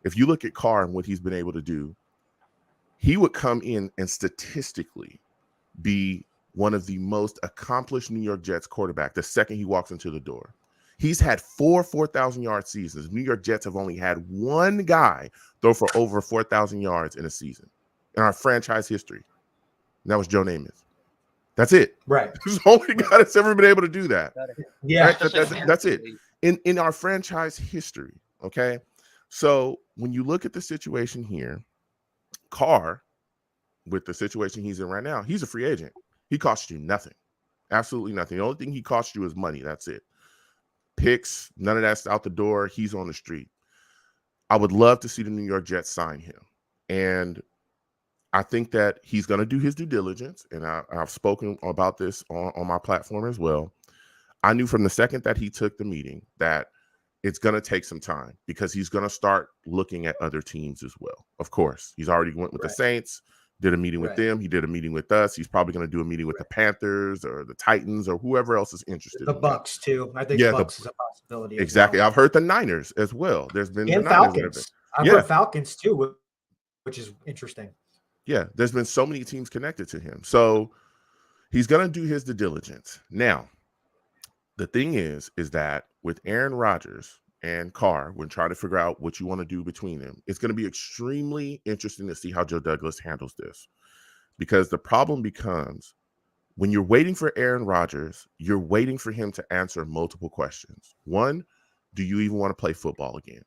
[SPEAKER 3] If you look at Carr and what he's been able to do, he would come in and statistically be one of the most accomplished New York Jets quarterback the second he walks into the door. He's had 4 4,000-yard seasons. New York Jets have only had one guy throw for over 4,000 yards in a season in our franchise history. And that was Joe Namath. That's it.
[SPEAKER 1] Right.
[SPEAKER 3] He's the only guy that's ever been able to do that.
[SPEAKER 1] Yeah.
[SPEAKER 3] Right? That's it. In our franchise history, okay? So when you look at the situation here, Carr, with the situation he's in right now, he's a free agent. He costs you nothing. Absolutely nothing. The only thing he costs you is money. That's it. Picks, none of that's out the door. He's on the street. I would love to see the New York Jets sign him. And I think that he's going to do his due diligence. And I've spoken about this on my platform as well. I knew from the second that he took the meeting that it's going to take some time because he's going to start looking at other teams as well. Of course, he's already went with the Saints, did a meeting with them. He did a meeting with us. He's probably going to do a meeting with the Panthers or the Titans or whoever else is interested.
[SPEAKER 1] The Bucks too. I think Bucks is a possibility.
[SPEAKER 3] Exactly. I've heard the Niners as well. There's been
[SPEAKER 1] and Falcons. I've heard Falcons too, which is interesting.
[SPEAKER 3] Yeah, there's been so many teams connected to him. So He's going to do his due diligence. Now, the thing is that with Aaron Rodgers and Carr, when trying to figure out what you want to do between them, it's going to be extremely interesting to see how Joe Douglas handles this. Because the problem becomes when you're waiting for Aaron Rodgers, you're waiting for him to answer multiple questions. One, do you even want to play football again?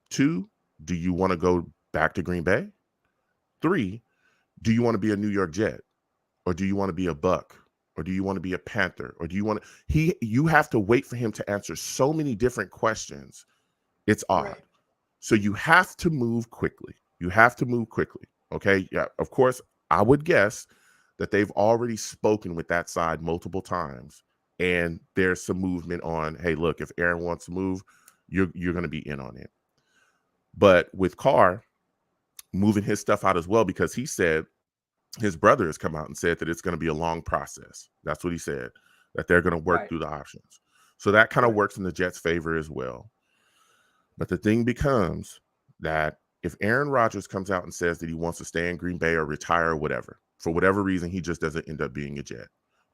[SPEAKER 3] Two, do you want to go back to Green Bay? Three, do you want to be a New York Jet? Or do you want to be a Buck? Or do you want to be a Panther? Or do you want to, you have to wait for him to answer so many different questions. It's odd. Right. So you have to move quickly. Okay. Yeah. Of course, I would guess that they've already spoken with that side multiple times. And there's some movement on, hey, look, if Aaron wants to move, you're going to be in on it. But with Carr moving his stuff out as well, because he said, his brother has come out and said that it's going to be a long process. That's what he said, that they're going to work through the options. So that kind of works in the Jets' favor as well. But the thing becomes that if Aaron Rodgers comes out and says that he wants to stay in Green Bay or retire or whatever, for whatever reason, he just doesn't end up being a Jet,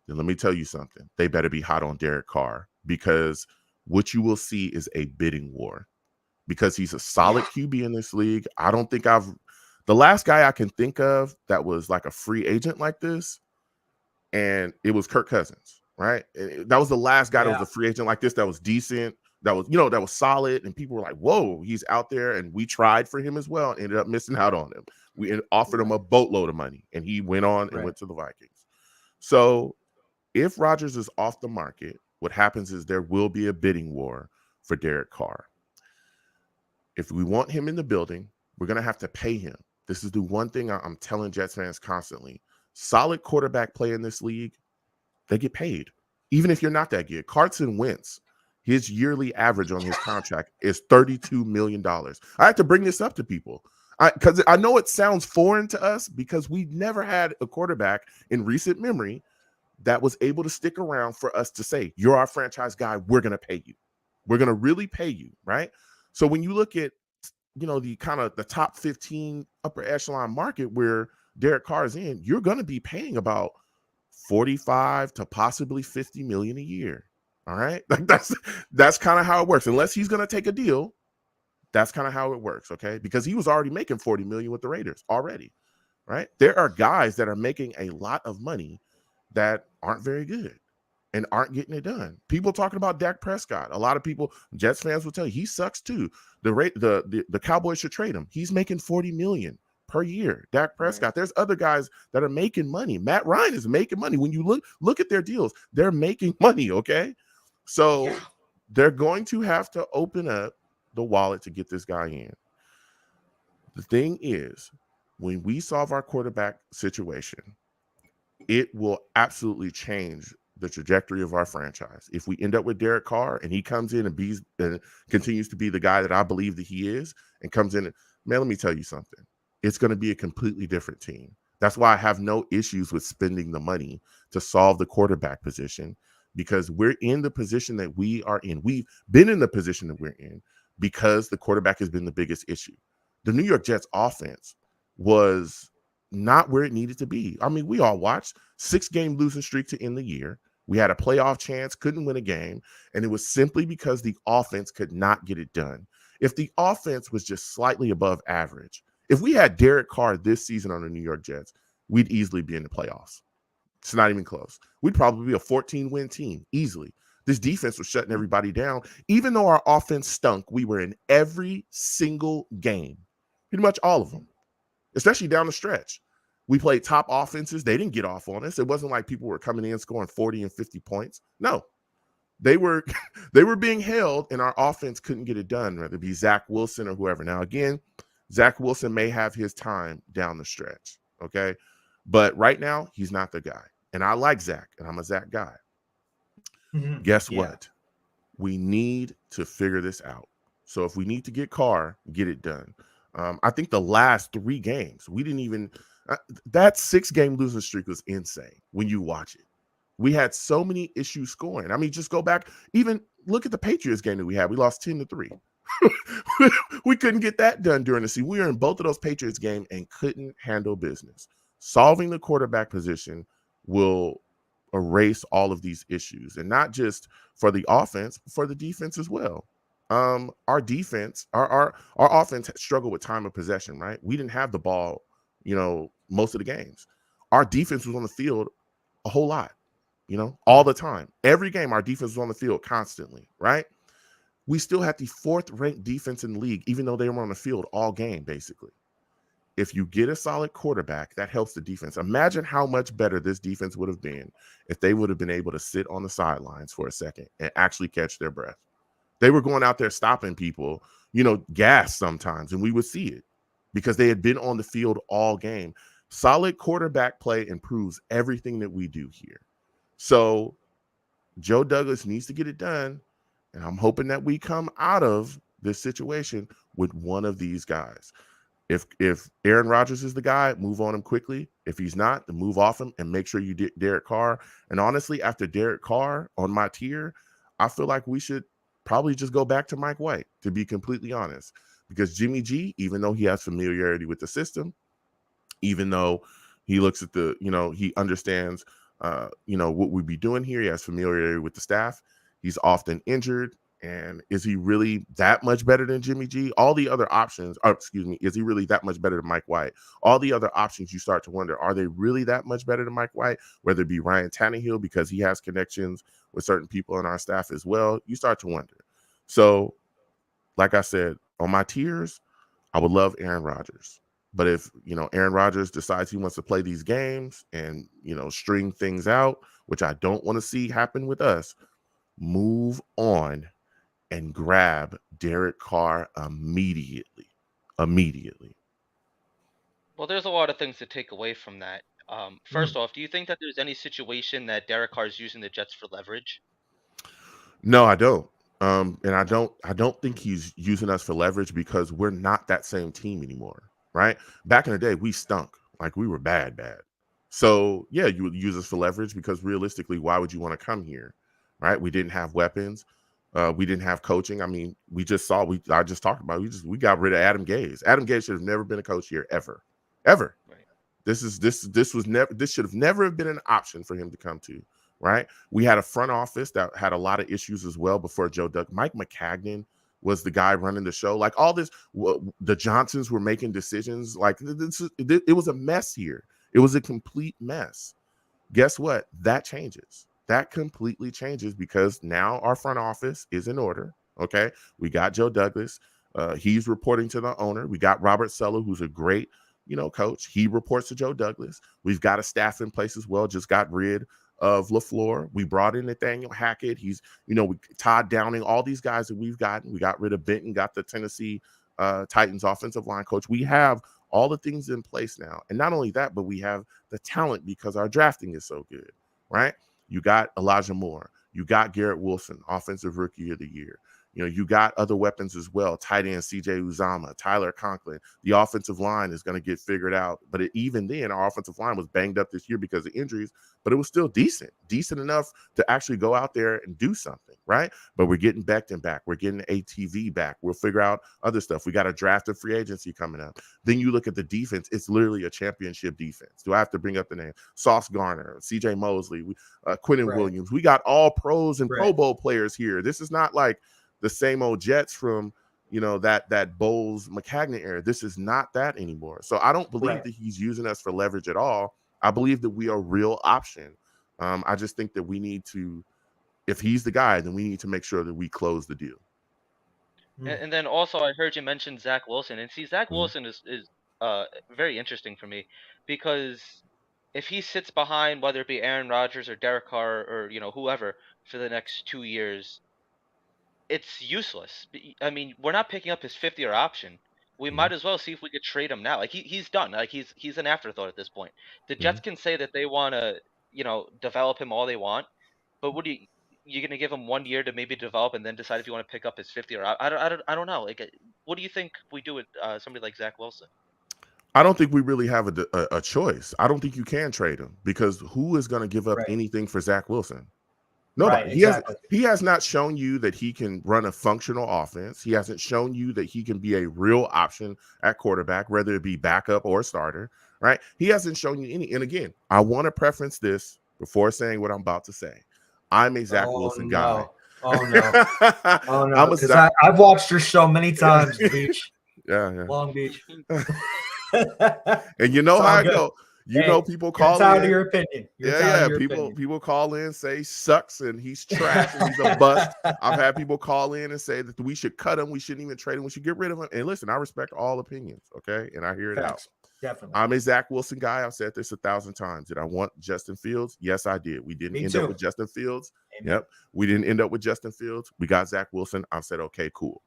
[SPEAKER 3] then let me tell you something. They better be hot on Derek Carr, because what you will see is a bidding war, because he's a solid QB in this league. I don't think the last guy I can think of that was like a free agent like this, and it was Kirk Cousins, right? That was the last guy that was a free agent like this that was decent, that was, that was solid, and people were like, whoa, he's out there, and we tried for him as well and ended up missing out on him. We offered him a boatload of money, and he went on and went to the Vikings. So if Rodgers is off the market, what happens is there will be a bidding war for Derek Carr. If we want him in the building, we're going to have to pay him. This is the one thing I'm telling Jets fans constantly. Solid quarterback play in this league, they get paid. Even if you're not that good. Carson Wentz, his yearly average on his contract is $32 million. I have to bring this up to people, because I know it sounds foreign to us, because we've never had a quarterback in recent memory that was able to stick around for us to say, you're our franchise guy, we're going to pay you. We're going to really pay you, right? So when you look at, the kind of the top 15 upper echelon market where Derek Carr is in, you're going to be paying about 45 to possibly 50 million a year. All right. Like that's kind of how it works. Unless he's going to take a deal. That's kind of how it works. Okay. Because he was already making 40 million with the Raiders already. Right. There are guys that are making a lot of money that aren't very good and aren't getting it done. People talking about Dak Prescott. A lot of people, Jets fans will tell you he sucks too. The Cowboys should trade him. He's making 40 million per year. Dak Prescott. Right. There's other guys that are making money. Matt Ryan is making money. When you look at their deals, they're making money. Okay. So they're going to have to open up the wallet to get this guy in. The thing is, when we solve our quarterback situation, it will absolutely change the trajectory of our franchise. If we end up with Derek Carr and he comes in and continues to be the guy that I believe that he is, and comes in, man, let me tell you something. It's going to be a completely different team. That's why I have no issues with spending the money to solve the quarterback position, because we're in the position that we are in. We've been in the position that we're in because the quarterback has been the biggest issue. The New York Jets offense was not where it needed to be. I mean, we all watched 6-game losing streak to end the year. We had a playoff chance, couldn't win a game, and it was simply because the offense could not get it done. If the offense was just slightly above average, if we had Derek Carr this season on the New York Jets, we'd easily be in the playoffs. It's not even close. We'd probably be a 14-win team, easily. This defense was shutting everybody down. Even though our offense stunk, we were in every single game, pretty much all of them, especially down the stretch. We played top offenses. They didn't get off on us. It wasn't like people were coming in scoring 40 and 50 points. No, they were being held, and our offense couldn't get it done, whether it be Zach Wilson or whoever. Now, again, Zach Wilson may have his time down the stretch, okay? But right now, he's not the guy. And I like Zach, and I'm a Zach guy. Mm-hmm. Guess what? We need to figure this out. So if we need to get Carr, get it done. I think the last 3 games, we didn't even that 6-game losing streak was insane when you watch it. We had so many issues scoring. I mean, just go back, even look at the Patriots game that we had. We lost 10-3. We couldn't get that done during the season. We were in both of those Patriots games and couldn't handle business. Solving the quarterback position will erase all of these issues, and not just for the offense, but for the defense as well. Our defense, our offense struggled with time of possession, right? We didn't have the ball, most of the games. Our defense was on the field a whole lot, all the time. Every game, our defense was on the field constantly, right? We still had the 4th ranked defense in the league, even though they were on the field all game, basically. If you get a solid quarterback, that helps the defense. Imagine how much better this defense would have been if they would have been able to sit on the sidelines for a second and actually catch their breath. They were going out there stopping people, gas sometimes, and we would see it because they had been on the field all game. Solid quarterback play improves everything that we do here. So Joe Douglas needs to get it done, and I'm hoping that we come out of this situation with one of these guys. If Aaron Rodgers is the guy, move on him quickly. If he's not, then move off him and make sure you get Derek Carr. And honestly, after Derek Carr on my tier, I feel like we should probably just go back to Mike White, to be completely honest. Because Jimmy G, even though he has familiarity with the system, even though he looks at he understands, what we'd be doing here, he has familiarity with the staff, he's often injured. And is he really that much better than Jimmy G? All the other options, is he really that much better than Mike White? All the other options, you start to wonder, are they really that much better than Mike White? Whether it be Ryan Tannehill, because he has connections with certain people on our staff as well, you start to wonder. So, like I said, on my tiers, I would love Aaron Rodgers. But if, Aaron Rodgers decides he wants to play these games and, string things out, which I don't want to see happen with us, move on and grab Derek Carr immediately.
[SPEAKER 2] Well, there's a lot of things to take away from that. First off, do you think that there's any situation that Derek Carr is using the Jets for leverage?
[SPEAKER 3] No, I don't. And I don't think he's using us for leverage, because we're not that same team anymore, right? Back in the day, we stunk. Like, we were bad. So yeah, you would use us for leverage, because realistically, why would you want to come here, right? We didn't have weapons. We didn't have coaching. I mean, I just talked about it. We got rid of Adam Gase. Adam Gase should have never been a coach here, ever. Right. This should have never been an option for him to come to, right? We had a front office that had a lot of issues as well before Joe Doug. Mike McCagnon was the guy running the show. Like, all this, the Johnsons were making decisions. Like, it was a mess here. It was a complete mess. Guess what? That changes. That completely changes, because now our front office is in order. Okay. We got Joe Douglas. He's reporting to the owner. We got Robert Saleh, who's a great, coach. He reports to Joe Douglas. We've got a staff in place as well. Just got rid of LaFleur. We brought in Nathaniel Hackett. He's, Todd Downing, all these guys that we've gotten. We got rid of Benton, got the Tennessee Titans offensive line coach. We have all the things in place now. And not only that, but we have the talent, because our drafting is so good, right? You got Elijah Moore. You got Garrett Wilson, Offensive Rookie of the Year. You got other weapons as well. Tight end CJ Uzomah, Tyler Conklin. The offensive line is going to get figured out. But even then, our offensive line was banged up this year because of injuries, but it was still decent enough to actually go out there and do something, right? But we're getting Becton back. We're getting ATV back. We'll figure out other stuff. We got a draft of free agency coming up. Then you look at the defense. It's literally a championship defense. Do I have to bring up the name? Sauce Garner, CJ Mosley, Quinnen Williams. We got all pros and Pro Bowl players here. This is not like the same old Jets from, that Bowles McCagnon era. This is not that anymore. So I don't believe that he's using us for leverage at all. I believe that we are a real option. I just think that we need to, if he's the guy, then we need to make sure that we close the deal.
[SPEAKER 2] And then also, I heard you mention Zach Wilson, and see, Zach Wilson is very interesting for me, because if he sits behind, whether it be Aaron Rodgers or Derek Carr or whoever, for the next 2 years, it's useless. I mean, we're not picking up his 50-year option. We might as well see if we could trade him now. Like, he's done. Like, he's an afterthought at this point. The Jets can say that they want to, develop him all they want, but what you're going to give him 1 year to maybe develop and then decide if you want to pick up his 50-year? I don't know. Like, what do you think we do with somebody like Zach Wilson?
[SPEAKER 3] I don't think we really have a choice. I don't think you can trade him, because who is going to give up anything for Zach Wilson? Nobody. He has not shown you that he can run a functional offense. He hasn't shown you that he can be a real option at quarterback, whether it be backup or starter, right? He hasn't shown you any. And again, I want to preference this before saying what I'm about to say, I'm a Zach Wilson guy.
[SPEAKER 1] Oh no! Oh no!
[SPEAKER 3] I'm a
[SPEAKER 1] Because I've watched your show many times, Beach.
[SPEAKER 3] Yeah.
[SPEAKER 1] Long Beach.
[SPEAKER 3] And you know how I go. You know, people call in.
[SPEAKER 1] You're entitled to your opinion.
[SPEAKER 3] People call in, say sucks and he's trash and he's a bust. I've had people call in and say that we should cut him, we shouldn't even trade him, we should get rid of him. And listen, I respect all opinions, okay? And I hear it out.
[SPEAKER 1] Definitely.
[SPEAKER 3] I'm a Zach Wilson guy. I've said this 1,000 times. Did I want Justin Fields? Yes, I did. We didn't end up with Justin Fields. Amen. Yep. We didn't end up with Justin Fields. We got Zach Wilson. I've said, okay, cool.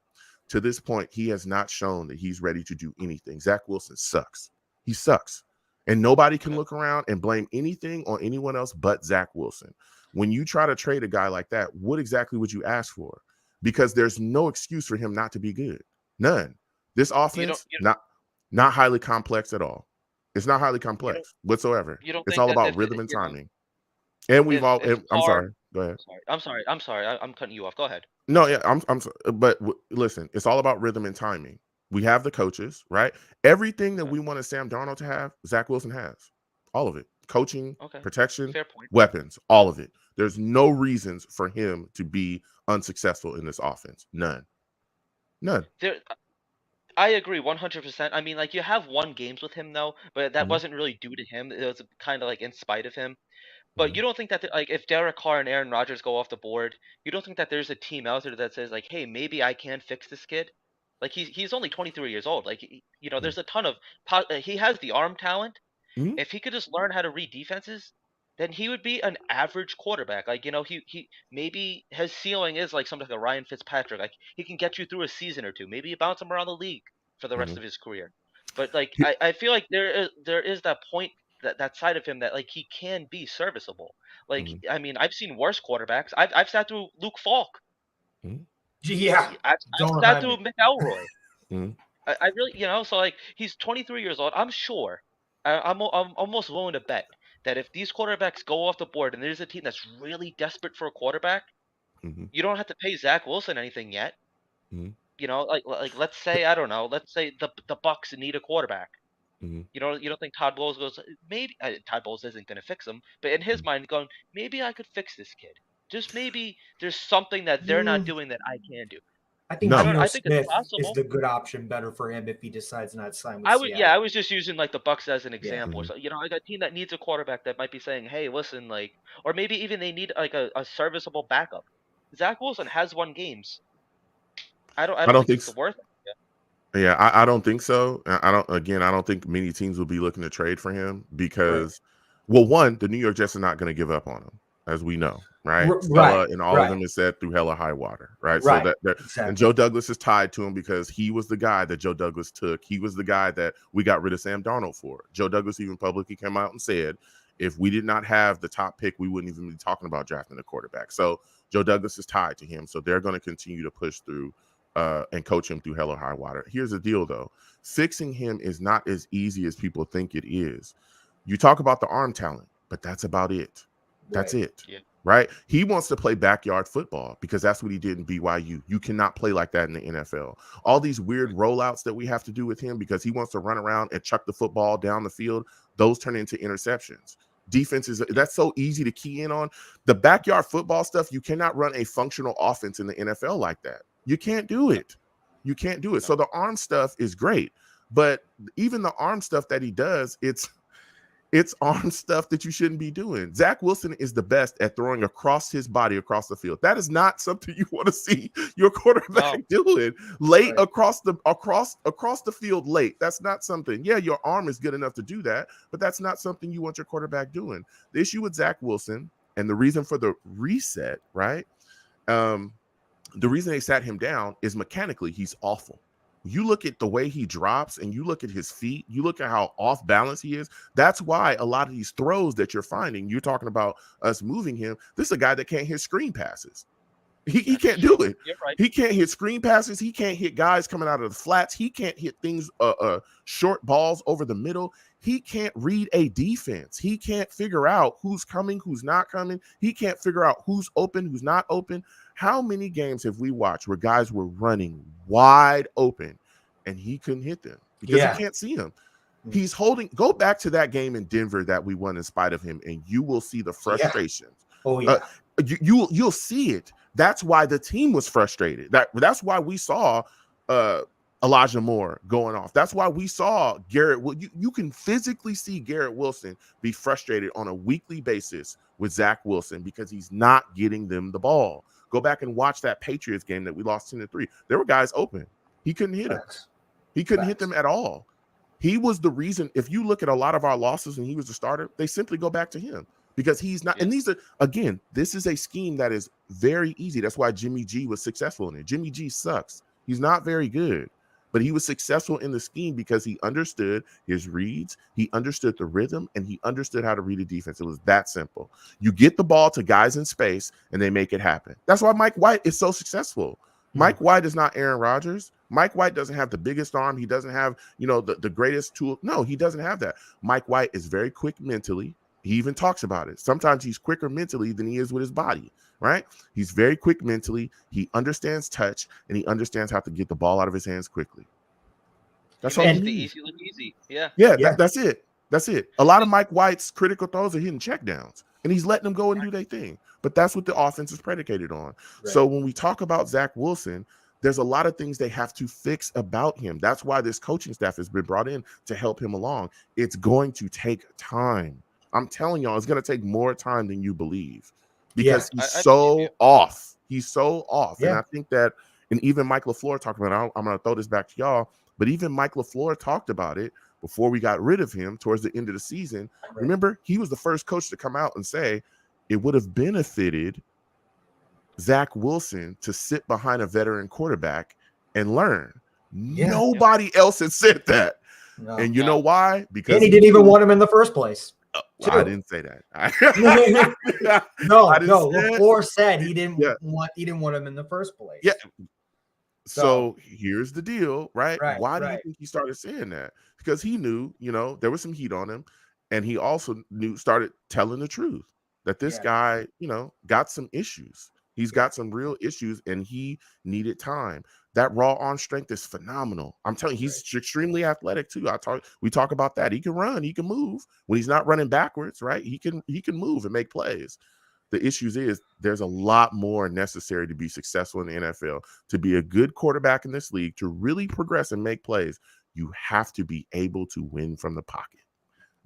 [SPEAKER 3] To this point, he has not shown that he's ready to do anything. Zach Wilson sucks. He sucks. And nobody can look around and blame anything on anyone else but Zach Wilson. When you try to trade a guy like that, what exactly would you ask for? Because there's no excuse for him not to be good. None. This offense, not highly complex at all. It's not highly complex whatsoever. It's all about rhythm and timing. And we've all. I'm sorry. Go ahead.
[SPEAKER 2] I'm sorry. I'm cutting you off. Go ahead.
[SPEAKER 3] No, yeah, but listen, it's all about rhythm and timing. We have the coaches, right? Everything that we wanted Sam Darnold to have, Zach Wilson has. All of it. Coaching, protection, weapons, all of it. There's no reasons for him to be unsuccessful in this offense. None.
[SPEAKER 2] I agree 100%. I mean, like, you have won games with him, though, but that wasn't really due to him. It was kind of like in spite of him. But you don't think that, like, if Derek Carr and Aaron Rodgers go off the board, you don't think that there's a team out there that says, like, hey, maybe I can fix this kid? Like, he's only 23 years old. Like, there's a ton of he has the arm talent. If he could just learn how to read defenses, then he would be an average quarterback. Like, he maybe his ceiling is like something like a Ryan Fitzpatrick. Like, he can get you through a season or two. Maybe you bounce him around the league for the rest of his career. But, like, I feel like there is that point, that side of him that, like, he can be serviceable. Like, I mean, I've seen worse quarterbacks. I've sat through Luke Falk.
[SPEAKER 1] Yeah,
[SPEAKER 2] I've sat through McElroy. I really, so, like, he's 23 years old. I'm sure. I'm almost willing to bet that if these quarterbacks go off the board and there's a team that's really desperate for a quarterback, you don't have to pay Zach Wilson anything yet. Like let's say, I don't know, let's say the Bucks need a quarterback. You don't think Todd Bowles goes, maybe Todd Bowles isn't going to fix him, but in his mind going, maybe I could fix this kid. Just maybe there's something that they're not doing that I can do.
[SPEAKER 1] I think Geno Smith is the good option, better for him if he decides not to sign with Seattle.
[SPEAKER 2] I was just using, like, the Bucks as an example. So, like, a team that needs a quarterback that might be saying, hey, listen, like, or maybe even they need, like, a serviceable backup. Zach Wilson has won games. I don't think it's worth it.
[SPEAKER 3] Yeah, I don't think so. I don't think many teams will be looking to trade for him because, well, one, the New York Jets are not going to give up on him, as we know. Right. And all of them is said through hella high water. Right. So exactly. And Joe Douglas is tied to him because he was the guy that Joe Douglas took. He was the guy that we got rid of Sam Darnold for. Joe Douglas even publicly came out and said, if we did not have the top pick, we wouldn't even be talking about drafting a quarterback. So Joe Douglas is tied to him. So they're going to continue to push through and coach him through hella high water. Here's the deal, though. Fixing him is not as easy as people think it is. You talk about the arm talent, but that's about it. That's it. Yeah. Right? He wants to play backyard football because that's what he did in BYU. You cannot play like that in the NFL. All these weird rollouts that we have to do with him because he wants to run around and chuck the football down the field, those turn into interceptions. Defenses, that's so easy to key in on. The backyard football stuff, you cannot run a functional offense in the NFL like that. You can't do it. You can't do it. So the arm stuff is great, but even the arm stuff that he does, it's arm stuff that you shouldn't be doing. Zach Wilson is the best at throwing across his body across the field. That is not something you want to see your quarterback doing late across the field late. That's not something. Yeah, your arm is good enough to do that, but that's not something you want your quarterback doing. The issue with Zach Wilson and the reason for the reset, right? The reason they sat him down is mechanically he's awful. You look at the way he drops and you look at his feet, you look at how off balance he is. That's why a lot of these throws that you're finding, you're talking about us moving him. This is a guy that can't hit screen passes. He can't do it.
[SPEAKER 2] You're right.
[SPEAKER 3] He can't hit screen passes. He can't hit guys coming out of the flats. He can't hit things, short balls over the middle. He can't read a defense. He can't figure out who's coming, who's not coming. He can't figure out who's open, who's not open. How many games have we watched where guys were running wide open and he couldn't hit them because he can't see them? He's holding. Go back to that game in Denver that we won in spite of him, and you will see the frustrations.
[SPEAKER 1] Oh yeah.
[SPEAKER 3] You'll see it. That's why the team was frustrated. That's why we saw Elijah Moore going off. That's why we saw Garrett. You can physically see Garrett Wilson be frustrated on a weekly basis with Zach Wilson because he's not getting them the ball. Go back and watch that Patriots game that we lost 10-3. There were guys open. He couldn't hit them. He couldn't hit them at all. He was the reason. If you look at a lot of our losses and he was the starter, they simply go back to him because he's not. And these are, again, this is a scheme that is very easy. That's why Jimmy G was successful in it. Jimmy G sucks. He's not very good, but he was successful in the scheme because he understood his reads, he understood the rhythm, and he understood how to read a defense. It was that simple. You get the ball to guys in space and they make it happen. That's why Mike White is so successful. Mike White is not Aaron Rodgers. Mike White doesn't have the biggest arm. He doesn't have, the greatest tool. No, he doesn't have that. Mike White is very quick mentally. He even talks about it. Sometimes he's quicker mentally than he is with his body, right? He's very quick mentally. He understands touch, and he understands how to get the ball out of his hands quickly. That's all.
[SPEAKER 2] Easy look easy. Yeah.
[SPEAKER 3] That's it. That's it. A lot of Mike White's critical throws are hitting checkdowns, and he's letting them go and do their thing. But that's what the offense is predicated on. Right. So when we talk about Zach Wilson, there's a lot of things they have to fix about him. That's why this coaching staff has been brought in to help him along. It's going to take time. I'm telling y'all, it's going to take more time than you believe because he's so off. He's so off. Yeah. And I think that, and even Mike LaFleur talked about it. I'm going to throw this back to y'all, but even Mike LaFleur talked about it before we got rid of him towards the end of the season. Right. Remember, he was the first coach to come out and say it would have benefited Zach Wilson to sit behind a veteran quarterback and learn. Yeah. Nobody else had said that. No, and you know why? Because
[SPEAKER 1] he didn't even want him in the first place.
[SPEAKER 3] I didn't say that.
[SPEAKER 1] No. LaFleur said he didn't want him in the first place.
[SPEAKER 3] Yeah. So here's the deal, right? Why do you think he started saying that? Because he knew, there was some heat on him, and he also started telling the truth that this guy, got some issues. He's got some real issues, and he needed time. That raw arm strength is phenomenal. I'm telling you, he's extremely athletic too. We talk about that. He can run, he can move. When he's not running backwards, right? He can move and make plays. The issues is there's a lot more necessary to be successful in the NFL. To be a good quarterback in this league, to really progress and make plays, you have to be able to win from the pocket.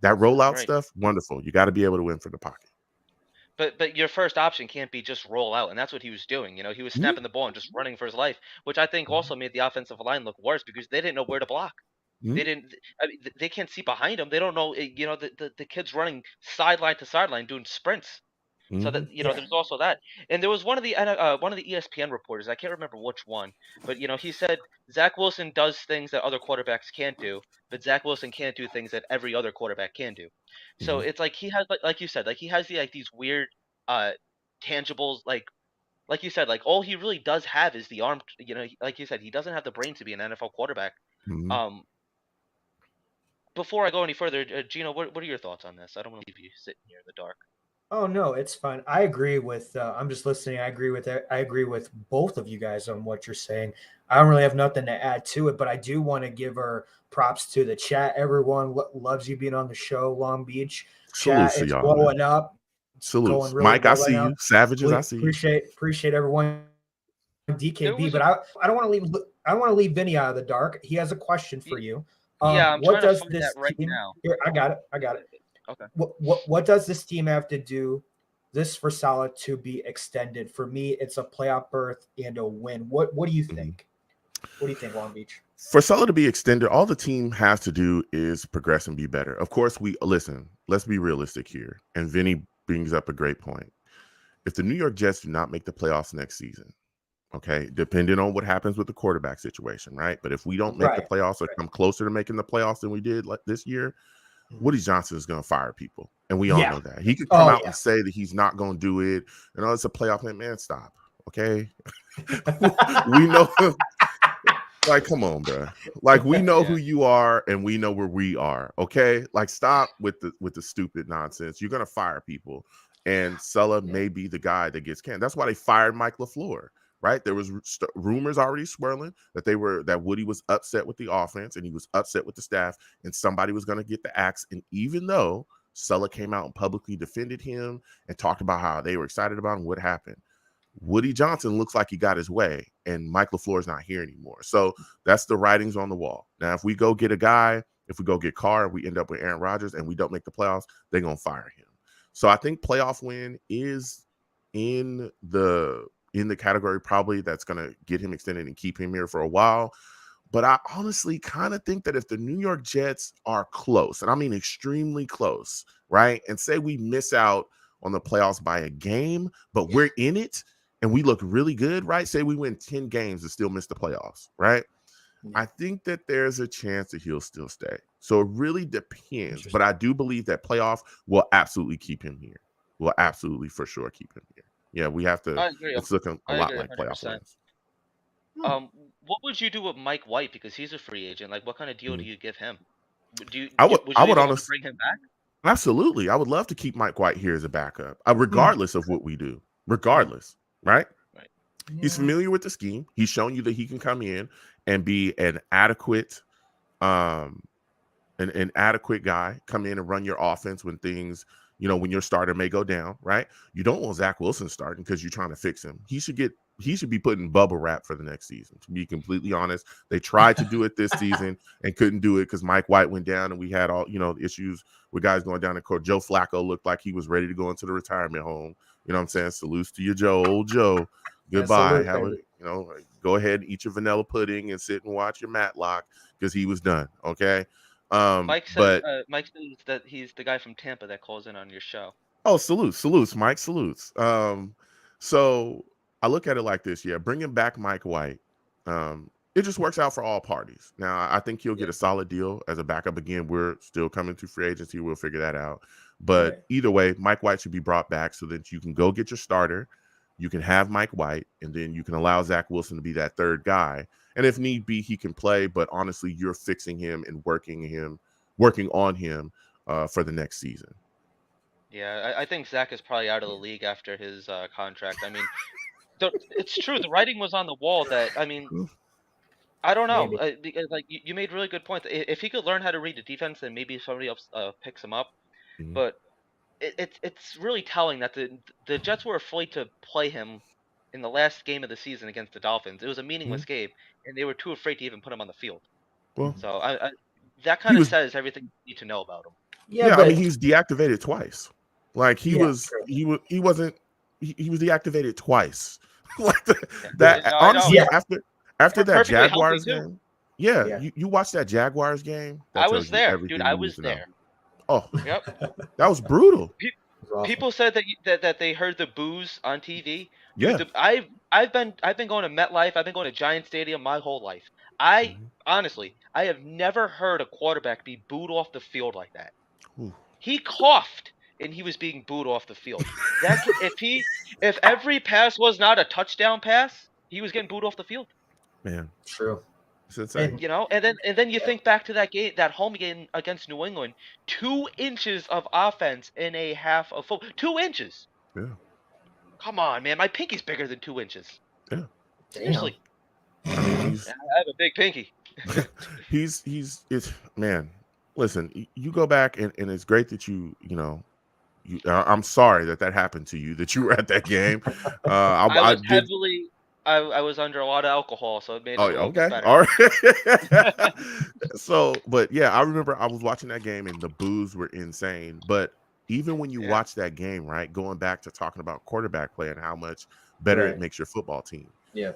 [SPEAKER 3] That rollout stuff, wonderful. You got to be able to win from the pocket.
[SPEAKER 2] But your first option can't be just roll out, and that's what he was doing. He was snapping the ball and just running for his life, which I think also made the offensive line look worse because they didn't know where to block. They didn't. I mean, they can't see behind them. They don't know. The kid's running sideline to sideline doing sprints. So that there's also that. And there was one of the ESPN reporters, I can't remember which one, but he said Zach Wilson does things that other quarterbacks can't do, but Zach Wilson can't do things that every other quarterback can do. So it's like he has, like you said, like he has these weird tangibles, like you said, like all he really does have is the arm. Like you said, he doesn't have the brain to be an NFL quarterback. Before I go any further, Gino, what are your thoughts on this? I don't want to leave you sitting here in the dark.
[SPEAKER 1] Oh no, it's fine. I agree with. I'm just listening. I agree with both of you guys on what you're saying. I don't really have nothing to add to it, but I do want to give her props to the chat. Everyone loves you being on the show, Long Beach. Chat, it's blowing up.
[SPEAKER 3] Salute, really Mike. I see you, Savages. I see
[SPEAKER 1] you. Appreciate everyone. DKB, but I don't want to leave. I don't want to leave Vinny out of the dark. He has a question for you.
[SPEAKER 2] I'm what does this right
[SPEAKER 1] team,
[SPEAKER 2] now?
[SPEAKER 1] Here, I got it.
[SPEAKER 2] Okay.
[SPEAKER 1] What does this team have to do this for Saleh to be extended? For me, it's a playoff berth and a win. What do you think? What do you think, Long Beach?
[SPEAKER 3] For Saleh to be extended, all the team has to do is progress and be better. Of course, let's be realistic here. And Vinny brings up a great point. If the New York Jets do not make the playoffs next season, okay, depending on what happens with the quarterback situation, right? But if we don't make the playoffs or come closer to making the playoffs than we did like this year, Woody Johnson is going to fire people, and we all know that. He could come out and say that he's not going to do it, and it's a playoff plan. Man, stop, okay? We know, like, come on, bro. Like, we know who you are, and we know where we are, okay? Like, stop with the stupid nonsense. You're going to fire people, and Saleh may be the guy that gets canned. That's why they fired Mike LaFleur, right? There was rumors already swirling that Woody was upset with the offense and he was upset with the staff, and somebody was going to get the axe. And even though Sulla came out and publicly defended him and talked about how they were excited about him, what happened? Woody Johnson looks like he got his way, and Mike LaFleur is not here anymore. So that's the writings on the wall. Now, if we go get a guy, if we go get Carr, we end up with Aaron Rodgers and we don't make the playoffs, they're going to fire him. So I think playoff win is in the category probably that's going to get him extended and keep him here for a while. But I honestly kind of think that if the New York Jets are close, and I mean extremely close, right, and say we miss out on the playoffs by a game, but we're in it and we look really good, right? Say we win 10 games and still miss the playoffs, right? I think that there's a chance that he'll still stay. So it really depends. But I do believe that playoff will absolutely keep him here. Will absolutely for sure keep him here. Yeah, we have to.
[SPEAKER 2] I agree.
[SPEAKER 3] It's looking a lot like
[SPEAKER 2] 100%.
[SPEAKER 3] playoff wins.
[SPEAKER 2] What would you do with Mike White, because he's a free agent? Like, what kind of deal do you give him? Would you honestly bring him back?
[SPEAKER 3] Absolutely. I would love to keep Mike White here as a backup, regardless of what we do. Regardless, right? Yeah. He's familiar with the scheme. He's shown you that he can come in and be an adequate guy, come in and run your offense when things, when your starter may go down, right? You don't want Zach Wilson starting because you're trying to fix him. He should be put in bubble wrap for the next season, to be completely honest. They tried to do it this season and couldn't do it because Mike White went down and we had all, the issues with guys going down the court. Joe Flacco looked like he was ready to go into the retirement home. You know what I'm saying? Salutes to you, Joe, old Joe. Goodbye. Go ahead and eat your vanilla pudding and sit and watch your Matlock because he was done. Okay.
[SPEAKER 2] Mike says that he's the guy from Tampa that calls in on your show.
[SPEAKER 3] Oh, salutes, Mike, salutes. So I look at it like this. Yeah, bringing back Mike White, it just works out for all parties. Now, I think he'll get a solid deal as a backup. Again, we're still coming through free agency. We'll figure that out. But either way, Mike White should be brought back so that you can go get your starter. You can have Mike White, and then you can allow Zach Wilson to be that third guy. And if need be, he can play. But honestly, you're fixing him and working on him for the next season.
[SPEAKER 2] Yeah, I think Zach is probably out of the league after his contract. I mean, it's true. The writing was on the wall that, I mean, I don't know. Because, like, you made really good points. If he could learn how to read the defense, then maybe somebody else picks him up. Mm-hmm. But it's really telling that the Jets were afraid to play him in the last game of the season against the Dolphins. It was a meaningless game, and they were too afraid to even put him on the field. Well, so that kind of says everything you need to know about him.
[SPEAKER 3] Yeah, I mean, he was deactivated twice. Like he was deactivated twice. Like honestly, after that Jaguars game. Yeah. You watched that Jaguars game?
[SPEAKER 2] I was there, dude. I was there.
[SPEAKER 3] Oh, yep. That was brutal.
[SPEAKER 2] People said that they heard the boos on TV. Dude, yeah. I've been going to MetLife. I've been going to Giant Stadium my whole life. Honestly, I have never heard a quarterback be booed off the field like that. Ooh. He coughed and he was being booed off the field. If every pass was not a touchdown pass, he was getting booed off the field.
[SPEAKER 3] Man,
[SPEAKER 1] true.
[SPEAKER 2] And, and then you think back to that game, that home game against New England, 2 inches of offense in a half of football. 2 inches.
[SPEAKER 3] Yeah.
[SPEAKER 2] Come on, man. My pinky's bigger than 2 inches.
[SPEAKER 3] Yeah.
[SPEAKER 2] Seriously. I mean, I have a big pinky.
[SPEAKER 3] Man, listen, you go back and it's great that I'm sorry that happened to you, that you were at that game.
[SPEAKER 2] I was under a lot of alcohol, so it made it a little bit better.
[SPEAKER 3] All right. So, but yeah, I remember I was watching that game and the boos were insane. But even when you watch that game, right, going back to talking about quarterback play and how much better it makes your football team.
[SPEAKER 1] Yeah.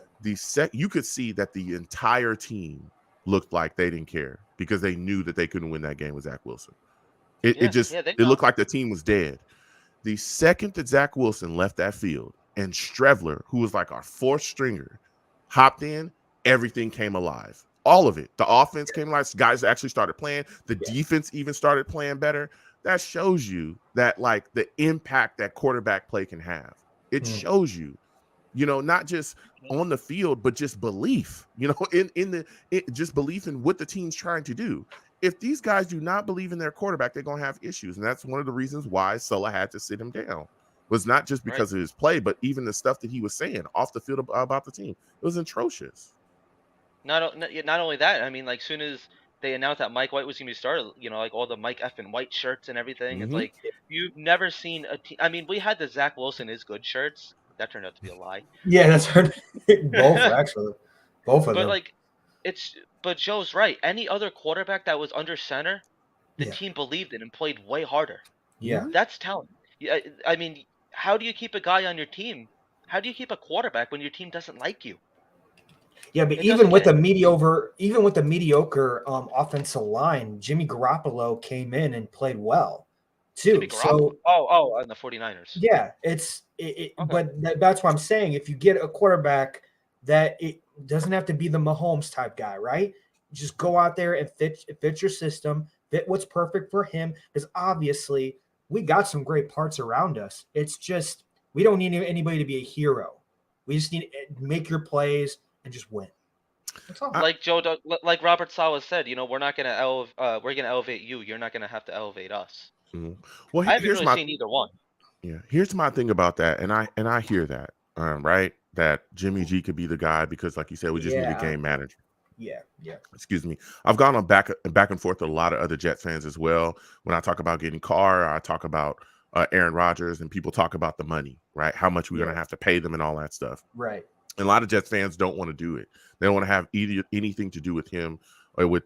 [SPEAKER 3] You could see that the entire team looked like they didn't care because they knew that they couldn't win that game with Zach Wilson. It looked like the team was dead. The second that Zach Wilson left that field, and Strevler, who was like our 4th stringer, hopped in, everything came alive. All of it. The offense came alive. Guys actually started playing. The defense even started playing better. That shows you that, like, the impact that quarterback play can have. It shows you, not just on the field, but just belief, just belief in what the team's trying to do. If these guys do not believe in their quarterback, they're going to have issues. And that's one of the reasons why Sulla had to sit him down. was not just because of his play, but even the stuff that he was saying off the field about the team. It was atrocious.
[SPEAKER 2] Not only that, I mean, like, soon as they announced that Mike White was going to start, like all the Mike F and White shirts and everything, it's like you've never seen a team. I mean, we had the Zach Wilson is good shirts. That turned out to be a lie.
[SPEAKER 1] Yeah, that's hard. Both actually, both of
[SPEAKER 2] But
[SPEAKER 1] them.
[SPEAKER 2] like, but Joe's right. Any other quarterback that was under center, the
[SPEAKER 1] Yeah.
[SPEAKER 2] team believed in and played way harder.
[SPEAKER 1] Yeah.
[SPEAKER 2] That's talent. Yeah, I mean, how do you keep a guy on your team? How do you keep a quarterback when your team doesn't like you?
[SPEAKER 1] Yeah, but
[SPEAKER 2] It
[SPEAKER 1] even
[SPEAKER 2] doesn't
[SPEAKER 1] with
[SPEAKER 2] get
[SPEAKER 1] the mediocre offensive line, Jimmy Garoppolo came in and played well too.
[SPEAKER 2] Jimmy Garoppolo.
[SPEAKER 1] So
[SPEAKER 2] on the 49ers.
[SPEAKER 1] yeah,
[SPEAKER 2] Okay.
[SPEAKER 1] but that's what I'm saying. If you get a quarterback that it doesn't have to be the Mahomes type guy, right? Just go out there and fit your system, fit what's perfect for him. Because obviously we got some great parts around us. It's just we don't need anybody to be a hero. We just need to make your plays and just win. That's all.
[SPEAKER 2] Like Robert Saleh said, we're not gonna we're gonna elevate you. You're not gonna have to elevate us.
[SPEAKER 3] Well,
[SPEAKER 2] I haven't really seen either one.
[SPEAKER 3] Yeah, here's my thing about that, and I hear that, right? That Jimmy G could be the guy because, like you said, we just need a game manager.
[SPEAKER 1] Yeah.
[SPEAKER 3] Excuse me. I've gone on back and forth with a lot of other Jets fans as well. When I talk about getting Carr, I talk about Aaron Rodgers, and people talk about the money, right? How much we're gonna have to pay them and all that stuff.
[SPEAKER 1] Right.
[SPEAKER 3] And a lot of Jets fans don't want to do it. They don't want to have anything to do with him or with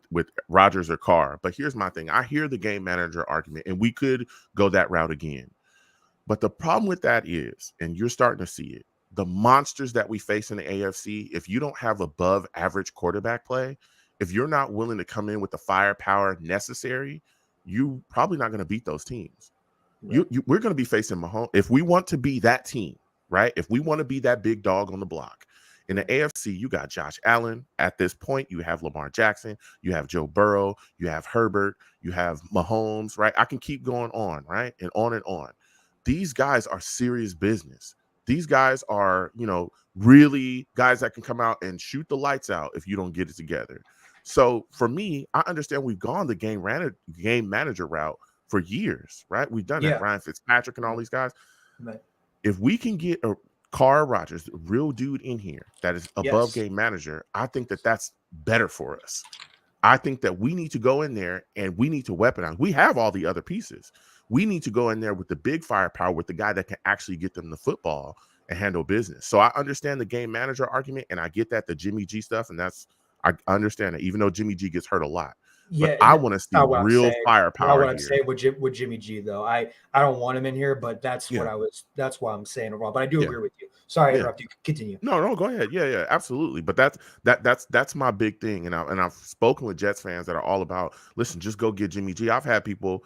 [SPEAKER 3] Rodgers or Carr. But here's my thing. I hear the game manager argument, and we could go that route again. But the problem with that is, and you're starting to see it, the monsters that we face in the AFC, if you don't have above average quarterback play, if you're not willing to come in with the firepower necessary, you probably not going to beat those teams. Right. We're going to be facing Mahomes. If we want to be that team, right? If we want to be that big dog on the block, in the AFC, you got Josh Allen. At this point, you have Lamar Jackson, you have Joe Burrow, you have Herbert, you have Mahomes, right? I can keep going on, right? And on and on. These guys are serious business. These guys are, really guys that can come out and shoot the lights out if you don't get it together. So for me, I understand we've gone the game manager route for years, right? We've done that. Ryan Fitzpatrick and all these guys. Right. If we can get a Carr, Rodgers, the real dude in here that is above game manager, I think that that's better for us. I think that we need to go in there and we need to weaponize. We have all the other pieces. We need to go in there with the big firepower, with the guy that can actually get them the football and handle business. So I understand the game manager argument, and I get that, the Jimmy G stuff, and I understand that, even though Jimmy G gets hurt a lot.
[SPEAKER 1] Yeah,
[SPEAKER 3] but I want to see real firepower.
[SPEAKER 1] What I'm saying with Jimmy G, though, I don't want him in here, but that's why I'm saying overall. But I do agree with you. Sorry, I interrupted you. Continue.
[SPEAKER 3] No, go ahead. Yeah, absolutely. But that's my big thing, and I've spoken with Jets fans that are all about, listen, just go get Jimmy G. I've had people,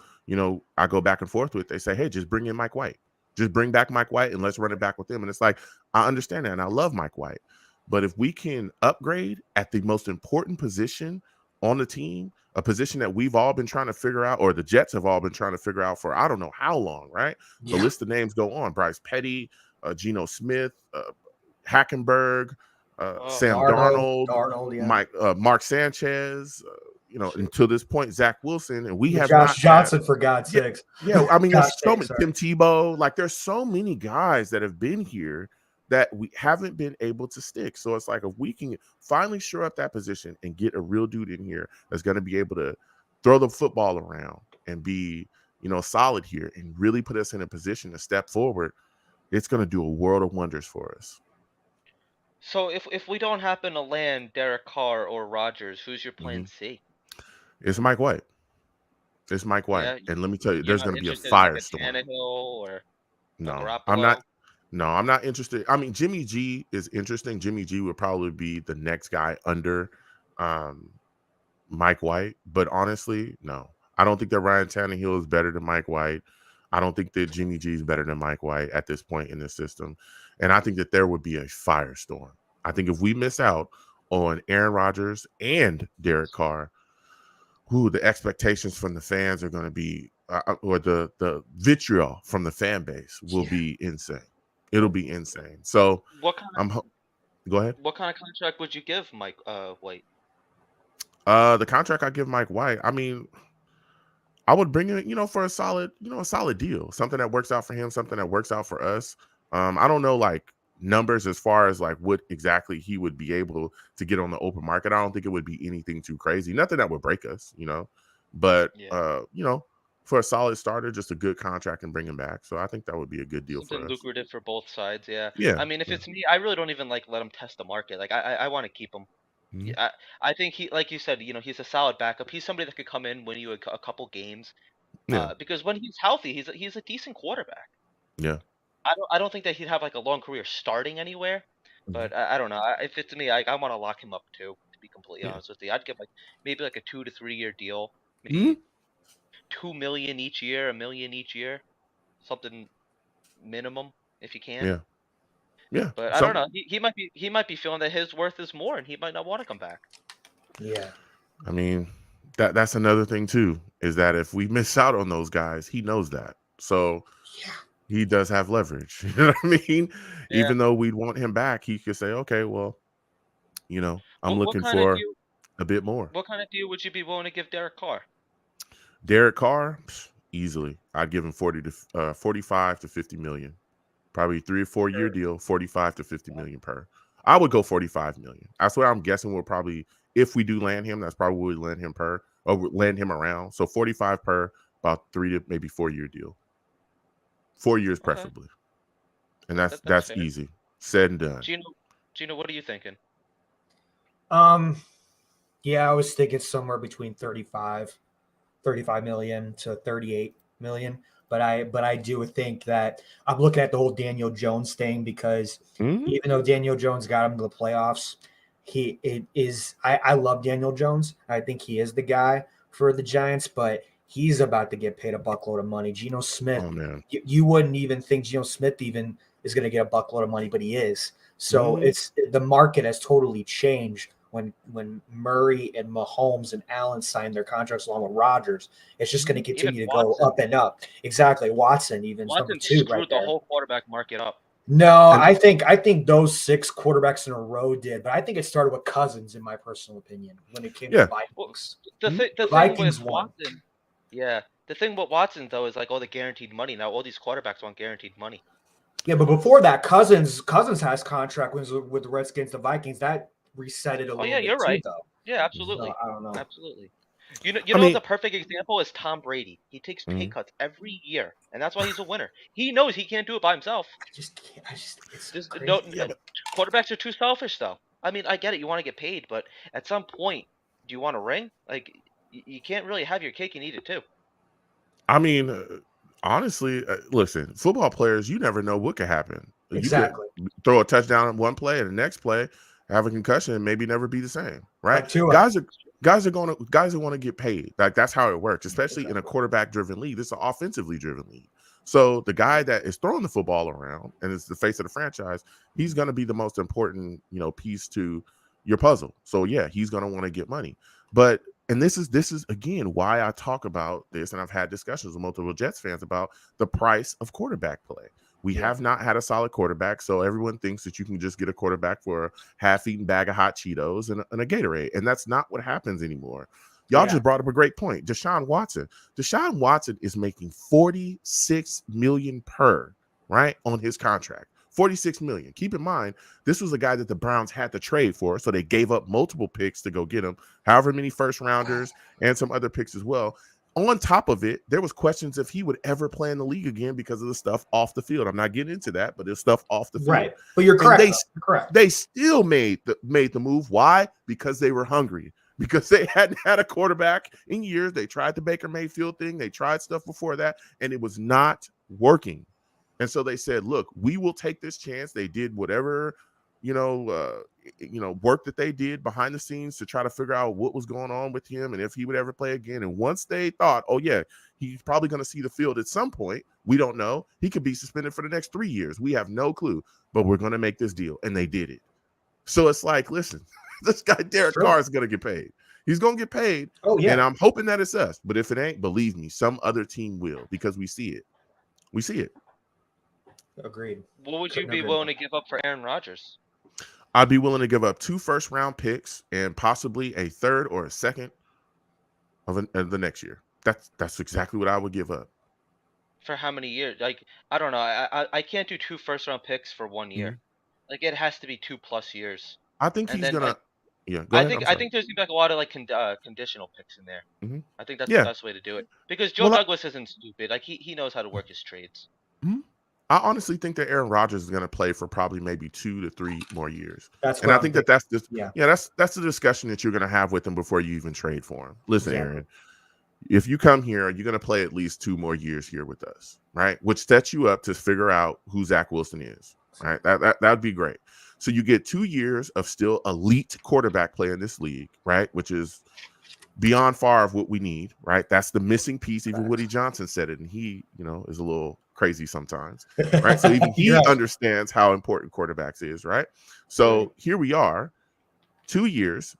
[SPEAKER 3] I go back and forth with. They say, hey, just bring in Mike White. Just bring back Mike White and let's run it back with him. And it's like, I understand that, and I love Mike White, but if we can upgrade at the most important position on the team, a position that we've all been trying to figure out, or the Jets have all been trying to figure out for I don't know how long, right? The list of names go on. Bryce Petty, Geno Smith, Hackenberg, Sam Darnold, Mark Sanchez, until this point, Zach Wilson, and we have
[SPEAKER 1] Josh Johnson, for God's sakes.
[SPEAKER 3] Yeah, I mean, there's so many, Tim Tebow, like there's so many guys that have been here that we haven't been able to stick. So it's like, if we can finally shore up that position and get a real dude in here that's going to be able to throw the football around and be, solid here and really put us in a position to step forward, it's going to do a world of wonders for us.
[SPEAKER 2] So if we don't happen to land Derek Carr or Rodgers, who's your plan C?
[SPEAKER 3] It's Mike White. It's Mike White. Yeah, and let me tell you, there's going to be a firestorm. I'm not interested. I mean, Jimmy G is interesting. Jimmy G would probably be the next guy under Mike White. But honestly, no. I don't think that Ryan Tannehill is better than Mike White. I don't think that Jimmy G is better than Mike White at this point in the system. And I think that there would be a firestorm. I think if we miss out on Aaron Rodgers and Derek Carr, the expectations from the fans are going to be, or the vitriol from the fan base will be insane. It'll be insane. So
[SPEAKER 2] go ahead. What kind of contract would you give Mike White?
[SPEAKER 3] The contract I give Mike White, I mean, I would bring it, for a solid, a solid deal, something that works out for him, something that works out for us. I don't know like numbers as far as like what exactly he would be able to get on the open market. I don't think it would be anything too crazy, nothing that would break us, but
[SPEAKER 2] Yeah.
[SPEAKER 3] for a solid starter, just a good contract and bring him back. So I think that would be a good deal for
[SPEAKER 2] Something
[SPEAKER 3] us.
[SPEAKER 2] lucrative for both sides. Yeah.
[SPEAKER 3] Yeah.
[SPEAKER 2] I mean, if
[SPEAKER 3] Yeah.
[SPEAKER 2] it's me, I really don't even like let him test the market. Like I want to keep him.
[SPEAKER 3] Mhm.
[SPEAKER 2] Yeah, I think he, like you said, he's a solid backup. He's somebody that could come in, win you a couple games.
[SPEAKER 3] Yeah.
[SPEAKER 2] Because when he's healthy, he's a decent quarterback.
[SPEAKER 3] Yeah.
[SPEAKER 2] I don't think that he'd have like a long career starting anywhere,
[SPEAKER 3] Mhm.
[SPEAKER 2] but I don't know. If it's me, I want to lock him up too. To be completely
[SPEAKER 3] Yeah.
[SPEAKER 2] honest with you, I'd give like maybe like a 2 to 3 year deal,
[SPEAKER 3] Mhm.
[SPEAKER 2] maybe 2 million each year, 1 million each year, something minimum if you can.
[SPEAKER 3] Yeah. Yeah.
[SPEAKER 2] But I don't
[SPEAKER 3] Some
[SPEAKER 2] know. He might be feeling that his worth is more, and he might not want to come back.
[SPEAKER 1] Yeah.
[SPEAKER 3] I mean, that's another thing too, is that if we miss out on those guys, he knows that. So
[SPEAKER 1] Yeah.
[SPEAKER 3] he does have leverage. You know what I mean?
[SPEAKER 2] Yeah.
[SPEAKER 3] Even though we'd want him back, he could say, okay, well, I'm
[SPEAKER 2] What
[SPEAKER 3] looking
[SPEAKER 2] kind of
[SPEAKER 3] for
[SPEAKER 2] deal?
[SPEAKER 3] a bit more.
[SPEAKER 2] What kind of deal would you be willing to give Derek Carr?
[SPEAKER 3] Derek Carr, easily. I'd give him 45 to 50 million. Probably 3 or 4 year
[SPEAKER 1] Sure.
[SPEAKER 3] deal, 45 to 50 million per. I would go 45 million. That's what I'm guessing we'll probably, if we do land him, that's probably what we land him per, or land him around. So 45 per, about 3 to maybe 4 year deal. 4 years
[SPEAKER 2] Okay,
[SPEAKER 3] preferably. And that's
[SPEAKER 2] that's
[SPEAKER 3] that's
[SPEAKER 2] fair.
[SPEAKER 3] easy. Said and done.
[SPEAKER 2] Gino, what are you thinking?
[SPEAKER 1] Um, yeah, I was thinking somewhere between 35 million to 38 million. But I do think that I'm looking at the whole Daniel Jones thing because
[SPEAKER 3] Mhm.
[SPEAKER 1] even though Daniel Jones got him to the playoffs, I love Daniel Jones. I think he is the guy for the Giants, but he's about to get paid a buckload of money. Geno Smith,
[SPEAKER 3] Oh man.
[SPEAKER 1] you wouldn't even think Geno Smith even is going to get a buckload of money, but he is. So
[SPEAKER 3] Mhm.
[SPEAKER 1] it's the market has totally changed when Murray and Mahomes and Allen signed their contracts along with Rodgers. It's just going to
[SPEAKER 2] Even
[SPEAKER 1] continue to go
[SPEAKER 2] Watson.
[SPEAKER 1] up and up. Exactly. Watson, even number
[SPEAKER 2] Watson
[SPEAKER 1] 2 right
[SPEAKER 2] screwed the
[SPEAKER 1] there.
[SPEAKER 2] whole quarterback market up.
[SPEAKER 1] No,
[SPEAKER 3] And
[SPEAKER 1] I think those 6 quarterbacks in a row did, but I think it started with Cousins, in my personal opinion, when it came to the
[SPEAKER 3] yeah.
[SPEAKER 2] Well,
[SPEAKER 1] Vikings.
[SPEAKER 2] the
[SPEAKER 3] Mhm.
[SPEAKER 2] thing the
[SPEAKER 1] The
[SPEAKER 2] thing
[SPEAKER 1] Vikings
[SPEAKER 2] with
[SPEAKER 1] won.
[SPEAKER 2] Watson, yeah, the thing with Watson though is like all the guaranteed money. Now all these quarterbacks want guaranteed money.
[SPEAKER 1] Yeah, but before that, Cousins has contract wins with the Redskins, the Vikings. That reset it a
[SPEAKER 2] Oh
[SPEAKER 1] little
[SPEAKER 2] yeah,
[SPEAKER 1] bit
[SPEAKER 2] you're
[SPEAKER 1] too,
[SPEAKER 2] right.
[SPEAKER 1] though.
[SPEAKER 2] Yeah,
[SPEAKER 1] So
[SPEAKER 2] absolutely,
[SPEAKER 1] I don't know.
[SPEAKER 2] absolutely. You
[SPEAKER 3] I
[SPEAKER 2] know
[SPEAKER 3] mean,
[SPEAKER 2] the perfect example is Tom Brady. He takes pay
[SPEAKER 3] mhm.
[SPEAKER 2] cuts every year, and that's why he's a winner. He knows he can't do it by himself.
[SPEAKER 1] I just can't. It's
[SPEAKER 2] Just no,
[SPEAKER 1] crazy.
[SPEAKER 3] Yeah, but
[SPEAKER 2] quarterbacks are too selfish though. I mean, I get it. You want to get paid, but at some point, do you want a ring? Like, you can't really have your cake and eat it too.
[SPEAKER 3] I mean, honestly, listen, football players, you never know what could happen. You could
[SPEAKER 1] Exactly.
[SPEAKER 3] throw a touchdown in one play, and the next play have a concussion and maybe never be the same, right?
[SPEAKER 1] Like Tua.
[SPEAKER 3] Guys are want to get paid. Like that's how it works, especially in a
[SPEAKER 1] Exactly.
[SPEAKER 3] quarterback-driven league. This is an offensively driven league. So the guy that is throwing the football around and is the face of the franchise, he's going to be the most important, piece to your puzzle. So yeah, he's going to want to get money. But and this is again why I talk about this, and I've had discussions with multiple Jets fans about the price of quarterback play. We
[SPEAKER 1] Yeah.
[SPEAKER 3] have not had a solid quarterback, so everyone thinks that you can just get a quarterback for a half-eaten bag of hot Cheetos and a Gatorade, and that's not what happens anymore. Y'all
[SPEAKER 1] Yeah.
[SPEAKER 3] just brought up a great point. Deshaun Watson. Deshaun Watson is making 46 million per, right, on his contract. 46 million. Keep in mind, this was a guy that the Browns had to trade for, so they gave up multiple picks to go get him, however many first rounders and some other picks as well. On top of it, there was questions if he would ever play in the league again because of the stuff off the field. I'm not getting into that, but there's stuff off the field.
[SPEAKER 1] Right. But you're
[SPEAKER 3] And
[SPEAKER 1] correct. You're correct.
[SPEAKER 3] they still made the move. Why? Because they were hungry. Because they hadn't had a quarterback in years. They tried the Baker Mayfield thing. They tried stuff before that, and it was not working. And so they said, "Look, we will take this chance." They did whatever, work that they did behind the scenes to try to figure out what was going on with him and if he would ever play again. And once they thought, "Oh yeah, he's probably going to see the field at some point," we don't know. He could be suspended for the next 3 years. We have no clue, but we're going to make this deal, and they did it. So it's like, listen, this guy Derek
[SPEAKER 1] True.
[SPEAKER 3] Carr is going to get paid. He's going to get paid,
[SPEAKER 1] Oh
[SPEAKER 3] and
[SPEAKER 1] yeah.
[SPEAKER 3] I'm hoping that it's us. But if it ain't, believe me, some other team will, because we see it. We see it.
[SPEAKER 1] Agreed.
[SPEAKER 2] What would you
[SPEAKER 1] Couldn't
[SPEAKER 2] be
[SPEAKER 1] agree
[SPEAKER 2] willing
[SPEAKER 1] more.
[SPEAKER 2] to give up for Aaron Rodgers?
[SPEAKER 3] I'd be willing to give up 2 first-round picks and possibly a third or a second of the next year. That's exactly what I would give up.
[SPEAKER 2] For how many years? Like, I don't know. I can't do 2 first-round picks for 1 year.
[SPEAKER 3] Mhm.
[SPEAKER 2] Like, it has to be 2+ years.
[SPEAKER 3] I think
[SPEAKER 2] And
[SPEAKER 3] he's
[SPEAKER 2] then,
[SPEAKER 3] gonna.
[SPEAKER 2] like,
[SPEAKER 3] Yeah, go ahead. I'm
[SPEAKER 2] I
[SPEAKER 3] sorry.
[SPEAKER 2] think there's gonna be, like, a lot of, like, conditional picks in there.
[SPEAKER 3] Mhm.
[SPEAKER 2] I think that's the
[SPEAKER 3] Yeah.
[SPEAKER 2] best way to do it. Because Joe
[SPEAKER 3] Well,
[SPEAKER 2] Douglas isn't stupid. Like, he knows how to work his trades.
[SPEAKER 3] mhm. I honestly think that Aaron Rodgers is going to play for probably maybe 2 to 3 more years,
[SPEAKER 1] That's
[SPEAKER 3] and
[SPEAKER 1] what
[SPEAKER 3] I
[SPEAKER 1] I'm
[SPEAKER 3] think
[SPEAKER 1] thinking.
[SPEAKER 3] that's just
[SPEAKER 1] Yeah,
[SPEAKER 3] that's the discussion that you're going to have with him before you even trade for him. Listen,
[SPEAKER 1] exactly.
[SPEAKER 3] Aaron, if you come here, you're going to play at least 2 more years here with us, right? Which sets you up to figure out who Zach Wilson is, right? That would be great. So you get 2 years of still elite quarterback play in this league, right? Which is beyond far of what we need, right? That's the missing piece. Even Woody Johnson said it, and he, is a little crazy sometimes, right? So even he
[SPEAKER 1] Right.
[SPEAKER 3] understands how important quarterbacks is, right? So
[SPEAKER 1] Right.
[SPEAKER 3] here we are, 2 years,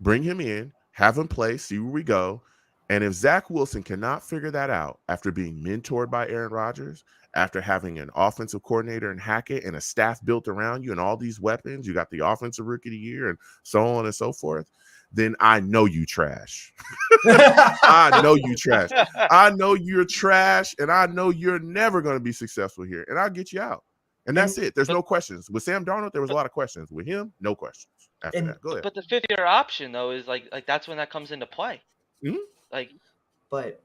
[SPEAKER 3] bring him in, have him play, see where we go. And if Zach Wilson cannot figure that out after being mentored by Aaron Rodgers, after having an offensive coordinator in Hackett and a staff built around you and all these weapons, you got the offensive rookie of the year and so on and so forth, then I know you trash. I know you trash. I know you're trash, and I know you're never going to be successful here. And I'll get you out. And that's it. There's
[SPEAKER 2] But
[SPEAKER 3] no questions. With Sam Darnold, there was a
[SPEAKER 2] but
[SPEAKER 3] lot of questions. With him, no questions after
[SPEAKER 1] and
[SPEAKER 3] that. Go ahead.
[SPEAKER 2] but the 5th-year option, though, is like that's when that comes into play.
[SPEAKER 3] Mhm.
[SPEAKER 2] Like,
[SPEAKER 1] but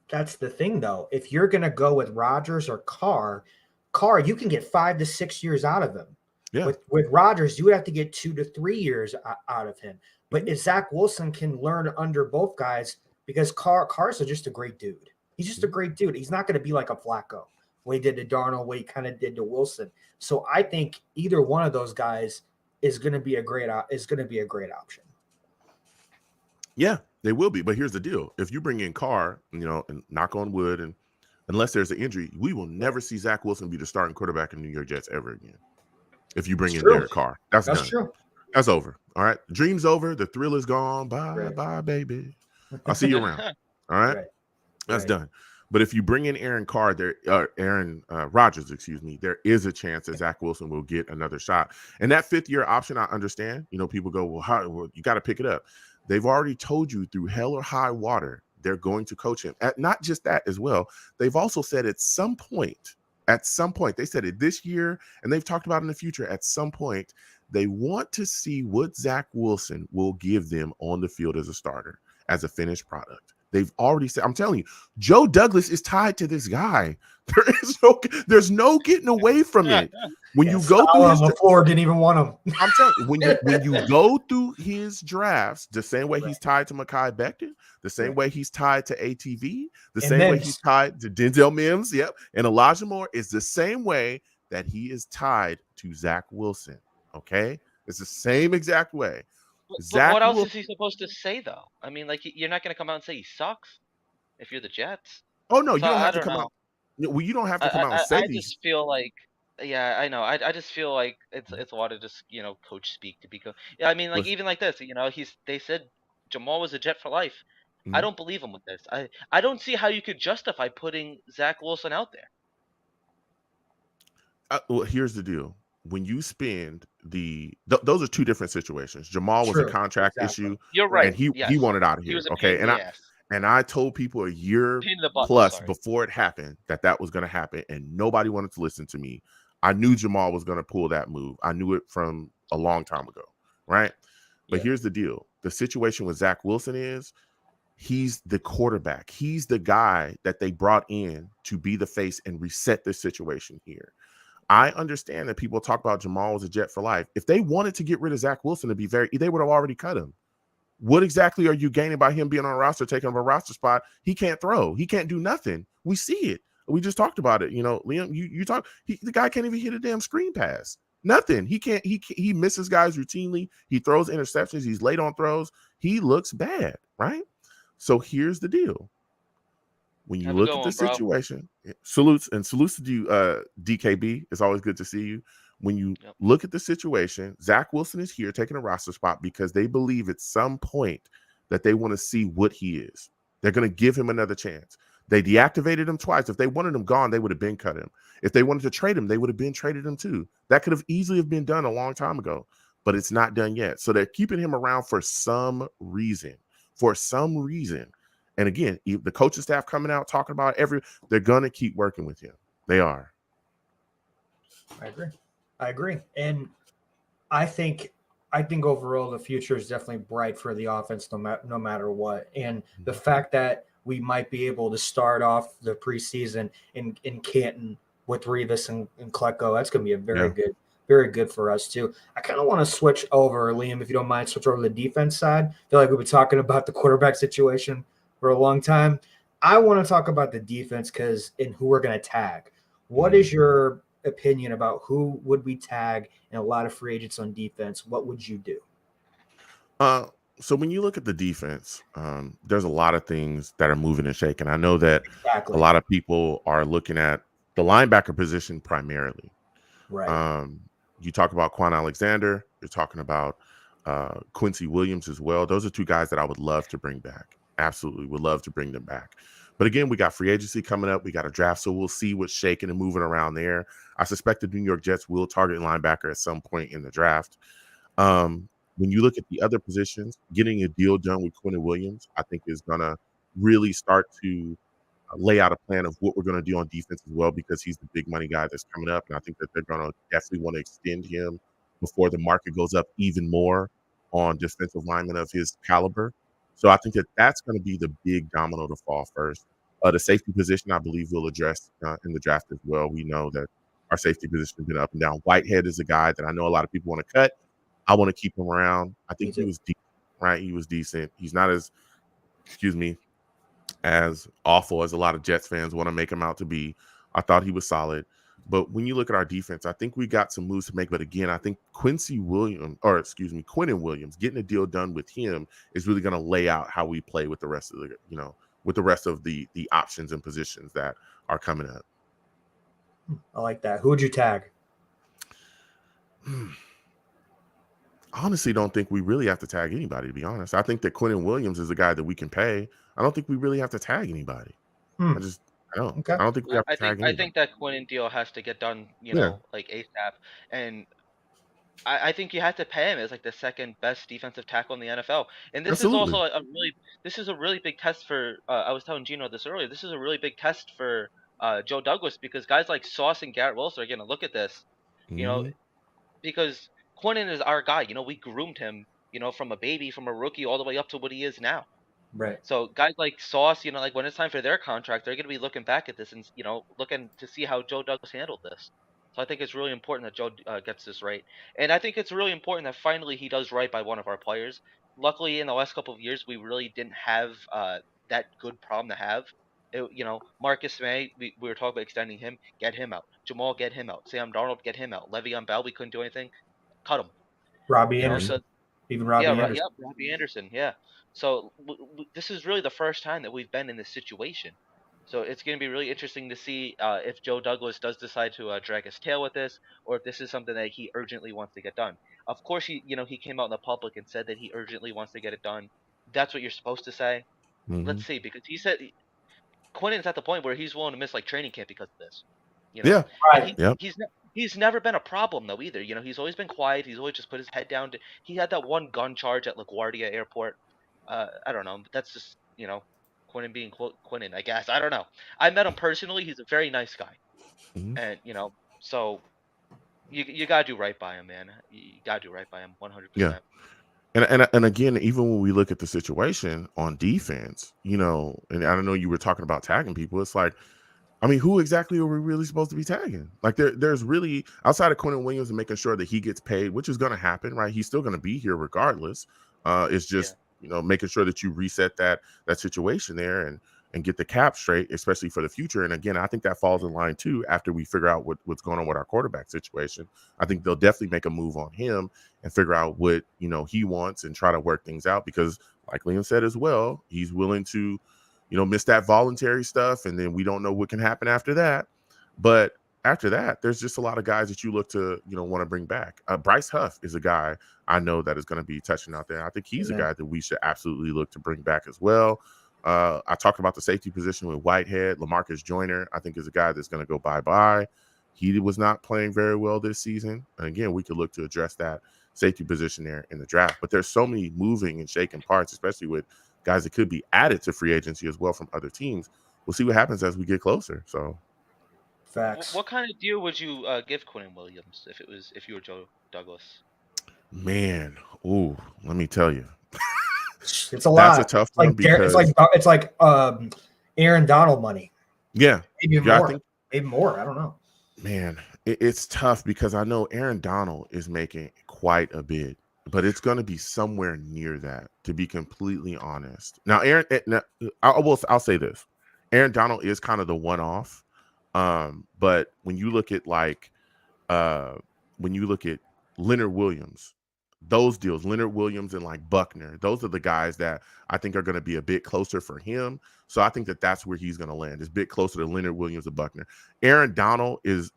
[SPEAKER 1] that's the thing, though. If you're gonna go with Rodgers or Carr, you can get 5 to 6 years out of him.
[SPEAKER 3] Yeah.
[SPEAKER 1] With Rodgers, you would have to get 2 to 3 years out of him. But if Zach Wilson can learn under both guys, because Carr's just a great dude. He's just a great dude. He's not going to be like a Flacco, what he did to Darnold, what he kind of did to Wilson. So I think either one of those guys is going to be a great option.
[SPEAKER 3] Yeah, they will be. But here's the deal. If you bring in Carr, and knock on wood, and unless there's an injury, we will never see Zach Wilson be the starting quarterback in New York Jets ever again. If you bring in Derek Carr, that's done.
[SPEAKER 1] True.
[SPEAKER 3] That's over. All right. The dream's over. The thrill is gone. Bye,
[SPEAKER 1] Right.
[SPEAKER 3] bye, baby. I'll see you around. All right.
[SPEAKER 1] Right.
[SPEAKER 3] That's
[SPEAKER 1] Right.
[SPEAKER 3] done. But if you bring in Aaron Carr, Aaron Rodgers, there is a chance that Zach Wilson will get another shot. And that 5th-year option, I understand. People go, well, you got to pick it up. They've already told you through hell or high water, they're going to coach him. Not just that as well. They've also said at some point, they said it this year, and they've talked about in the future, at some point, they want to see what Zach Wilson will give them on the field as a starter, as a finished product. They've already said, I'm telling you, Joe Douglas is tied to this guy. There's no getting away from it. When you go through his
[SPEAKER 1] LaFleur didn't even want him.
[SPEAKER 3] I'm telling you, when you go through his drafts, the same way he's tied to Mekhi Becton, the same way he's tied to ATV, the same way he's tied to Denzel Mims, and Elijah Moore, is the same way that he is tied to Zach Wilson. Okay, it's the same exact way.
[SPEAKER 2] But what else is he supposed to say, though? I mean, like, you're not going to come out and say he sucks if you're the Jets.
[SPEAKER 3] Oh no, you
[SPEAKER 2] So
[SPEAKER 3] don't
[SPEAKER 2] I
[SPEAKER 3] have to
[SPEAKER 2] don't
[SPEAKER 3] come
[SPEAKER 2] know.
[SPEAKER 3] out. Well, you don't have to come out and say
[SPEAKER 2] I
[SPEAKER 3] these.
[SPEAKER 2] just feel like, yeah, I know. I just feel like it's a lot of just coach speak to be. Yeah, I mean, like,
[SPEAKER 3] Listen,
[SPEAKER 2] even like this, they said Jamal was a Jet for life. I
[SPEAKER 3] mhm.
[SPEAKER 2] don't believe him with this. I don't see how you could justify putting Zach Wilson out there.
[SPEAKER 3] Well, here's the deal. When you spend those are 2 different situations. Jamal was a contract issue.
[SPEAKER 2] You're right.
[SPEAKER 3] And he wanted out of here.
[SPEAKER 2] He was a
[SPEAKER 3] Okay.
[SPEAKER 2] pain in the ass.
[SPEAKER 3] And I told people a year
[SPEAKER 2] Pain in the butt,
[SPEAKER 3] plus
[SPEAKER 2] sorry.
[SPEAKER 3] before it happened that was going to happen, and nobody wanted to listen to me. I knew Jamal was going to pull that move. I knew it from a long time ago, right? But here's the deal. The situation with Zach Wilson is he's the quarterback. He's the guy that they brought in to be the face and reset this situation here. I understand that people talk about Jamal as a Jet for life. If they wanted to get rid of Zach Wilson, they would have already cut him. What exactly are you gaining by him being on a roster, taking up a roster spot? He can't throw. He can't do nothing. We see it. We just talked about it. Liam, you talk. The guy can't even hit a damn screen pass. Nothing. He can't. He misses guys routinely. He throws interceptions. He's late on throws. He looks bad, right? So here's the deal. When you look at the situation, salutes to you, DKB. It's always good to see you. When you look at the situation, Zach Wilson is here taking a roster spot because they believe at some point that they want to see what he is. They're going to give him another chance. They deactivated him twice. If they wanted him gone, they would have been cut him. If they wanted to trade him, they would have been traded him too. That could have easily have been done a long time ago, but it's not done yet. So they're keeping him around for some reason. And again, the coaching staff coming out talking about they're gonna keep working with him. They are.
[SPEAKER 1] I agree. And I think overall the future is definitely bright for the offense no matter what. And the fact that we might be able to start off the preseason in Canton with Rivas and Klecko, that's going to be a very good for us too. I kind of want to switch over, Liam, if you don't mind, switch over to the defense side. I feel like we've been talking about the quarterback situation for a long time. I want to talk about the defense and who we're going to tag. What is your opinion about who would we tag and a lot of free agents on defense? What would you do?
[SPEAKER 3] So when you look at the defense, there's a lot of things that are moving and shaking. I know that a lot of people are looking at the linebacker position primarily.
[SPEAKER 1] Right.
[SPEAKER 3] You talk about Quan Alexander. You're talking about Quincy Williams as well. Those are two guys that I would love to bring back. Absolutely would love to bring them back. But again, we got free agency coming up. We got a draft, so we'll see what's shaking and moving around there. I suspect the New York Jets will target linebacker at some point in the draft. When you look at the other positions, getting a deal done with Quinn Williams, I think is going to really start to lay out a plan of what we're going to do on defense as well, because he's the big money guy that's coming up. And I think that they're going to definitely want to extend him before the market goes up even more on defensive linemen of his caliber. So I think that that's going to be the big domino to fall first. The safety position, I believe, we'll address in the draft as well. We know that our safety position has been up and down. Whitehead is a guy that I know a lot of people want to cut. I want to keep him around. I think he was decent, right? He was decent. He's not as awful as a lot of Jets fans want to make him out to be. I thought he was solid. But when you look at our defense, I think we got some moves to make. But again, I think Quinn Williams, getting a deal done with him is really going to lay out how we play with the rest of the options and positions that are coming up.
[SPEAKER 1] I like that. Who would you tag?
[SPEAKER 3] I honestly don't think we really have to tag anybody, to be honest. I think that Quinn Williams is a guy that we can pay. I don't think we really have to tag anybody. I don't. Okay. I don't think we have to tag anybody.
[SPEAKER 2] I think that Quinn deal has to get done, like ASAP. And I think you have to pay him as like the second best defensive tackle in the NFL. And this is also a really big test for I was telling Gino this earlier. This is a really big test for Joe Douglas, because guys like Sauce and Garrett Wilson are going to look at this, because Quinnen is our guy. We groomed him, from a baby, from a rookie, all the way up to what he is now.
[SPEAKER 1] Right.
[SPEAKER 2] So guys like Sauce, like when it's time for their contract, they're going to be looking back at this and, looking to see how Joe Douglas handled this. So I think it's really important that Joe gets this right. And I think it's really important that finally he does right by one of our players. Luckily, in the last couple of years, we really didn't have that good problem to have. Marcus May, we were talking about extending him, get him out. Jamal, get him out. Sam Darnold, get him out. Le'Veon Bell, we couldn't do anything. Cut him.
[SPEAKER 1] Robbie Anderson. Even Robbie Anderson.
[SPEAKER 2] Yeah, Robbie Anderson. Yeah. So this is really the first time that we've been in this situation. So it's going to be really interesting to see if Joe Douglas does decide to drag his tail with this, or if this is something that he urgently wants to get done. Of course, he came out in the public and said that he urgently wants to get it done. That's what you're supposed to say. Let's see, because he said Quinnen's at the point where he's willing to miss like training camp because of this.
[SPEAKER 3] Yeah,
[SPEAKER 1] right.
[SPEAKER 2] He's never been a problem though either. He's always been quiet. He's always just put his head down. He had that one gun charge at LaGuardia Airport. I don't know, but that's just Quinnen being Quinnen, I guess. I don't know. I met him personally. He's a very nice guy, and so you gotta do right by him, man. You gotta do right by him, 100%.
[SPEAKER 3] Yeah. And again, even when we look at the situation on defense, and I don't know, you were talking about tagging people. It's like, I mean, who exactly are we really supposed to be tagging? Like, there's really, outside of Quinn Williams and making sure that he gets paid, which is going to happen, right? He's still going to be here regardless. It's just making sure that you reset that situation there and get the cap straight, especially for the future. And again, I think that falls in line too after we figure out what's going on with our quarterback situation. I think they'll definitely make a move on him and figure out what he wants and try to work things out, because like Liam said as well, he's willing to miss that voluntary stuff, and then we don't know what can happen after that. But after that, there's just a lot of guys that you look to want to bring back. Bryce Huff is a guy I know that is going to be touching out there. I think he's a guy that we should absolutely look to bring back as well. I talked about the safety position with Whitehead. LaMarcus Joyner, I think, is a guy that's going to go bye-bye. He was not playing very well this season. And again, we could look to address that safety position there in the draft. But there's so many moving and shaking parts, especially with guys that could be added to free agency as well from other teams. We'll see what happens as we get closer. So,
[SPEAKER 1] Facts.
[SPEAKER 2] What kind of deal would you give Quinn Williams if you were Joe Douglas?
[SPEAKER 3] man, ooh, let me tell you,
[SPEAKER 1] It's a
[SPEAKER 3] that's
[SPEAKER 1] lot.
[SPEAKER 3] a tough
[SPEAKER 1] It's like
[SPEAKER 3] one because
[SPEAKER 1] it's like Aaron Donald money.
[SPEAKER 3] yeah,
[SPEAKER 1] Maybe
[SPEAKER 3] yeah,
[SPEAKER 1] more.
[SPEAKER 3] I think,
[SPEAKER 1] Maybe more. I don't know.
[SPEAKER 3] man, it's tough because I know Aaron Donald is making quite a bit, but it's going to be somewhere near that, to be completely honest. Now, I'll say this: Aaron Donald is kind of the one-off, but when you look at Leonard Williams, those deals, Leonard Williams and like Buckner, those are the guys that I think are going to be a bit closer for him. So I think that that's where he's going to land. It's a bit closer to Leonard Williams and Buckner. Aaron Donald is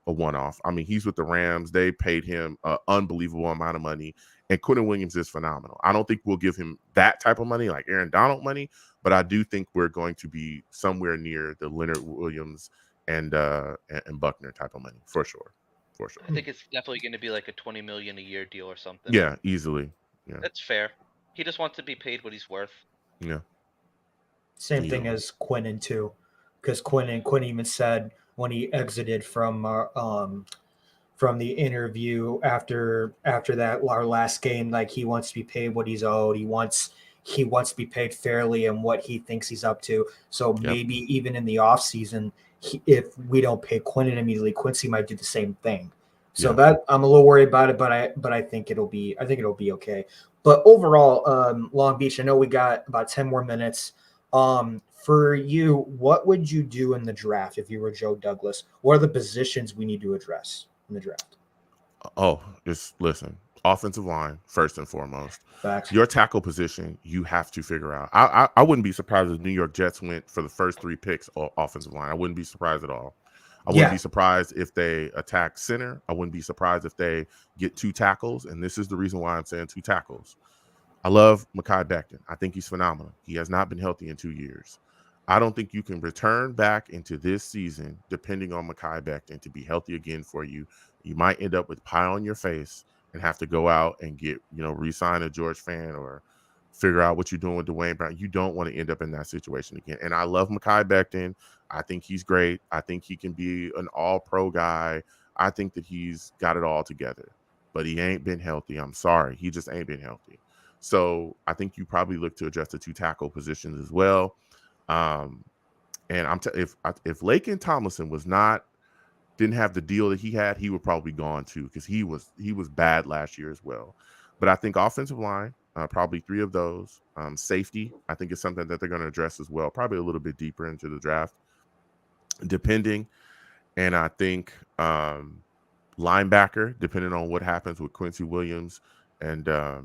[SPEAKER 3] a one-off. I mean, he's with the Rams. They paid him an unbelievable amount of money. And Quentin Williams is phenomenal. I don't think we'll give him that type of money, like Aaron Donald money, but I do think we're going to be somewhere near the Leonard Williams and Buckner type of money for sure. For sure.
[SPEAKER 2] I think it's definitely going to be like a $20 million a year deal or something.
[SPEAKER 3] Yeah, easily. Yeah,
[SPEAKER 2] That's fair. He just wants to be paid what he's worth.
[SPEAKER 3] yeah.
[SPEAKER 1] Same thing as Quinnen too, because Quinn even said when he exited from the interview after that our last game, like he wants to be paid what he's owed. He wants to be paid fairly and what he thinks he's up to. So maybe even in the off season, if we don't pay Quinnen immediately, Quincy might do the same thing. So that I'm a little worried about it, but I think it'll be okay. But overall, Long Beach, I know we got about 10 more minutes. For you, what would you do in the draft if you were Joe Douglas? What are the positions we need to address in the draft?
[SPEAKER 3] Oh, just listen. Offensive line, first and foremost.
[SPEAKER 1] Facts.
[SPEAKER 3] Your tackle position, you have to figure out. I wouldn't be surprised if the New York Jets went for the first 3 picks offensive line. I wouldn't be surprised at all. I wouldn't be surprised if they attack center. I wouldn't be surprised if they get 2 tackles. And this is the reason why I'm saying 2 tackles. I love Mekhi Becton. I think he's phenomenal. He has not been healthy in 2 years. I don't think you can return back into this season depending on Mekhi Becton to be healthy again for you. You might end up with pie on your face and have to go out and get, re-sign a George Fan or figure out what you're doing with Dwayne Brown. You don't want to end up in that situation again. And I love Mekhi Becton. I think he's great. I think he can be an all-pro guy. I think that he's got it all together. But he ain't been healthy. I'm sorry. He just ain't been healthy. So I think you probably look to adjust the 2 tackle positions as well. And if Laken Tomlinson didn't have the deal that he had, he would probably be gone too, because he was bad last year as well. But I think offensive line, probably 3 of those. Safety, I think is something that they're going to address as well, probably a little bit deeper into the draft, depending. And I think linebacker, depending on what happens with Quincy Williams and the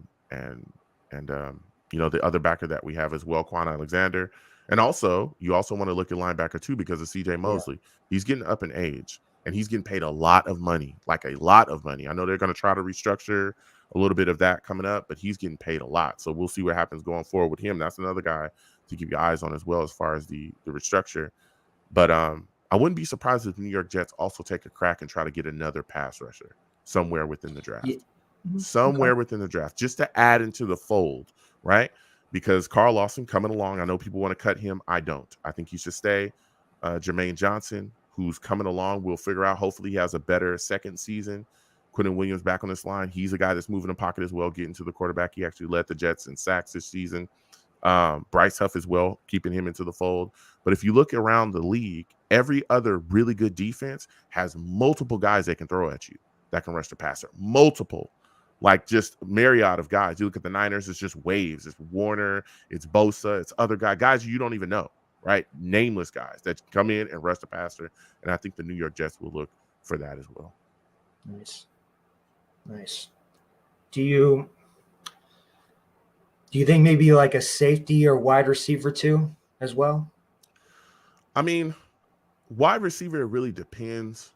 [SPEAKER 3] other backer that we have as well, Quan Alexander. And also, you also want to look at linebacker too, because of CJ Mosley. He's getting up in age and he's getting paid a lot of money, like a lot of money. I know they're going to try to restructure a little bit of that coming up, but he's getting paid a lot. So we'll see what happens going forward with him. That's another guy to keep your eyes on as well, as far as the restructure. But I wouldn't be surprised if the New York Jets also take a crack and try to get another pass rusher somewhere within the draft. Somewhere within the draft, just to add into the fold, right? Because Carl Lawson coming along, I know people want to cut him. I don't. I think he should stay. Jermaine Johnson, who's coming along, we'll figure out. Hopefully he has a better second season. Quentin Williams back on this line. He's a guy that's moving the pocket as well, getting to the quarterback. He actually led the Jets in sacks this season. Bryce Huff as well, keeping him into the fold. But if you look around the league, every other really good defense has multiple guys they can throw at you that can rush the passer. Multiple. Like just myriad of guys. You look at the Niners, it's just waves. It's Warner, it's Bosa, it's other guys you don't even know, right? Nameless guys that come in and rush the passer. And I think the New York Jets will look for that as well.
[SPEAKER 1] Nice. Do you think maybe like a safety or wide receiver too as well?
[SPEAKER 3] I mean, wide receiver, it really depends.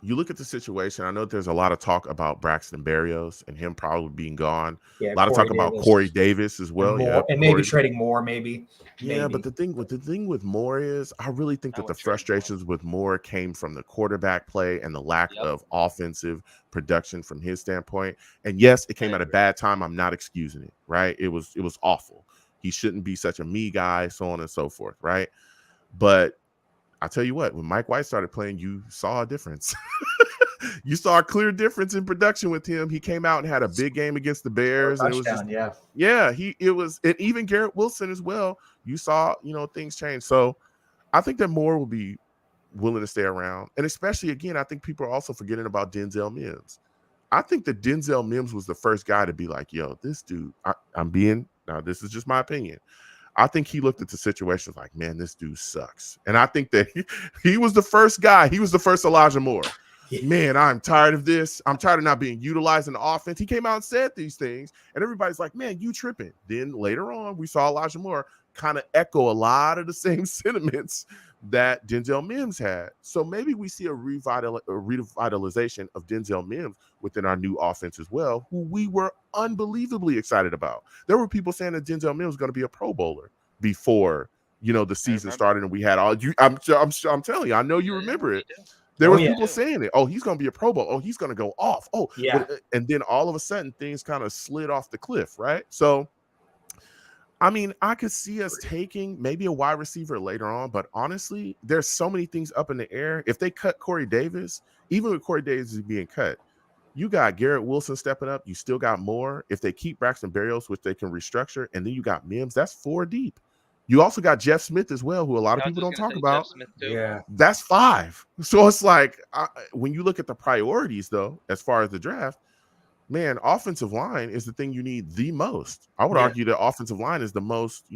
[SPEAKER 3] You look at the situation. I know there's a lot of talk about Braxton Berrios and him probably being gone.
[SPEAKER 1] Yeah,
[SPEAKER 3] a lot of talk about Corey Davis as well.
[SPEAKER 1] And maybe trading Moore, maybe.
[SPEAKER 3] Yeah, but the thing with Moore is, I really think that the frustrations with Moore came from the quarterback play and the lack of offensive production from his standpoint. And yes, it came at a bad time. I'm not excusing it, right? It was awful. He shouldn't be such a me guy, so on and so forth, right? But I tell you what, when Mike White started playing, you saw a difference. You saw a clear difference in production with him. He came out and had a big game against the Bears, and it was just, and even Garrett Wilson as well. You saw, things change. So I think that Moore will be willing to stay around, and especially again, I think people are also forgetting about Denzel Mims. I think that Denzel Mims was the first guy to be like, "Yo, this dude." Now this is just my opinion. I think he looked at the situation like, man, this dude sucks. And I think that he was the first guy. He was the first Elijah Moore. Yeah. Man, I'm tired of this. I'm tired of not being utilized in the offense. He came out and said these things, and everybody's like, man, you tripping. Then later on, we saw Elijah Moore kind of echo a lot of the same sentiments that Denzel Mims had. So maybe we see a revitalization of Denzel Mims within our new offense as well, who we were unbelievably excited about. There were people saying that Denzel Mims was going to be a Pro Bowler before, the season started, and we had all you. I'm telling you, I know you remember it. There were people saying it. Oh, he's going to be a Pro Bowl. Oh, he's going to go off. Oh, yeah. And then all of a sudden, things kind of slid off the cliff, right? So, I mean, I could see us taking maybe a wide receiver later on, but honestly, there's so many things up in the air. If they cut Corey Davis, even with Corey Davis being cut, you got Garrett Wilson stepping up. You still got more. If they keep Braxton Berrios, which they can restructure, and then you got Mims, that's 4 deep. You also got Jeff Smith as well, who a lot of people don't talk about.
[SPEAKER 1] Yeah,
[SPEAKER 3] that's 5. So it's like when you look at the priorities, though, as far as the draft, man, offensive line is the thing you need the most. I would argue that offensive line is the most,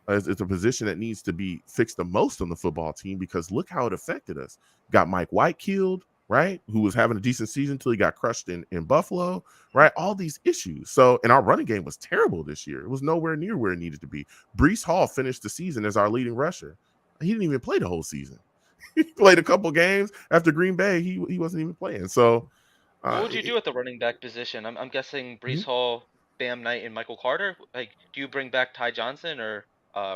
[SPEAKER 3] it's a position that needs to be fixed the most on the football team, because look how it affected us. Got Mike White killed, right? Who was having a decent season until he got crushed in Buffalo, right? All these issues. So, and our running game was terrible this year. It was nowhere near where it needed to be. Breece Hall finished the season as our leading rusher. He didn't even play the whole season. He played a couple games after Green Bay. He wasn't even playing. So,
[SPEAKER 2] what would you do at the running back position? I'm guessing Breece Hall, Bam Knight, and Michael Carter. Like, do you bring back Ty Johnson or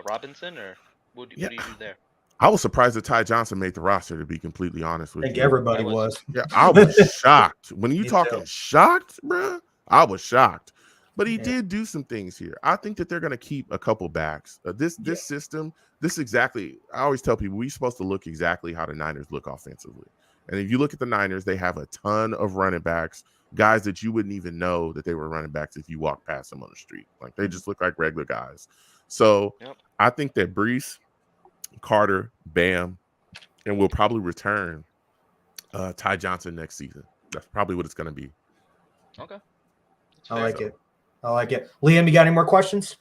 [SPEAKER 2] Robinson, or what do you do there?
[SPEAKER 3] I was surprised that Ty Johnson made the roster, to be completely honest with you.
[SPEAKER 1] I think everybody was.
[SPEAKER 3] Yeah, I was shocked. When you talking shocked, bro, I was shocked. But he did do some things here. I think that they're going to keep a couple backs. This system, I always tell people, we're supposed to look exactly how the Niners look offensively. And if you look at the Niners, they have a ton of running backs, guys that you wouldn't even know that they were running backs if you walk past them on the street. Like, they just look like regular guys. So I think that Breece, Carter, Bam, and we'll probably return Ty Johnson next season. That's probably what it's going to be.
[SPEAKER 2] Okay.
[SPEAKER 1] I like it. Liam, you got any more questions?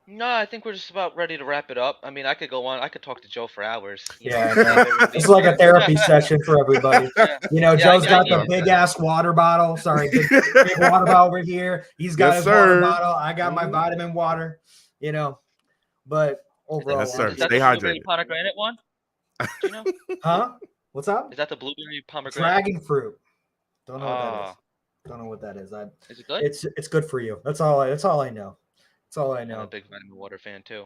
[SPEAKER 2] No, I think we're just about ready to wrap it up. I mean, I could go on. I could talk to Joe for hours.
[SPEAKER 1] It's like a therapy session for everybody. Joe's got the big-ass water bottle. Sorry, big water bottle over here. He's got his water bottle. I got my vitamin water, But overall,
[SPEAKER 2] is that the blueberry pomegranate one? Do you know?
[SPEAKER 1] Huh? What's up?
[SPEAKER 2] Is that the blueberry pomegranate?
[SPEAKER 1] Dragon fruit. Don't know what that is. Don't know what that is.
[SPEAKER 2] Is it good?
[SPEAKER 1] It's good for you. That's all I know. That's all I know.
[SPEAKER 2] I'm a big vitamin water fan too.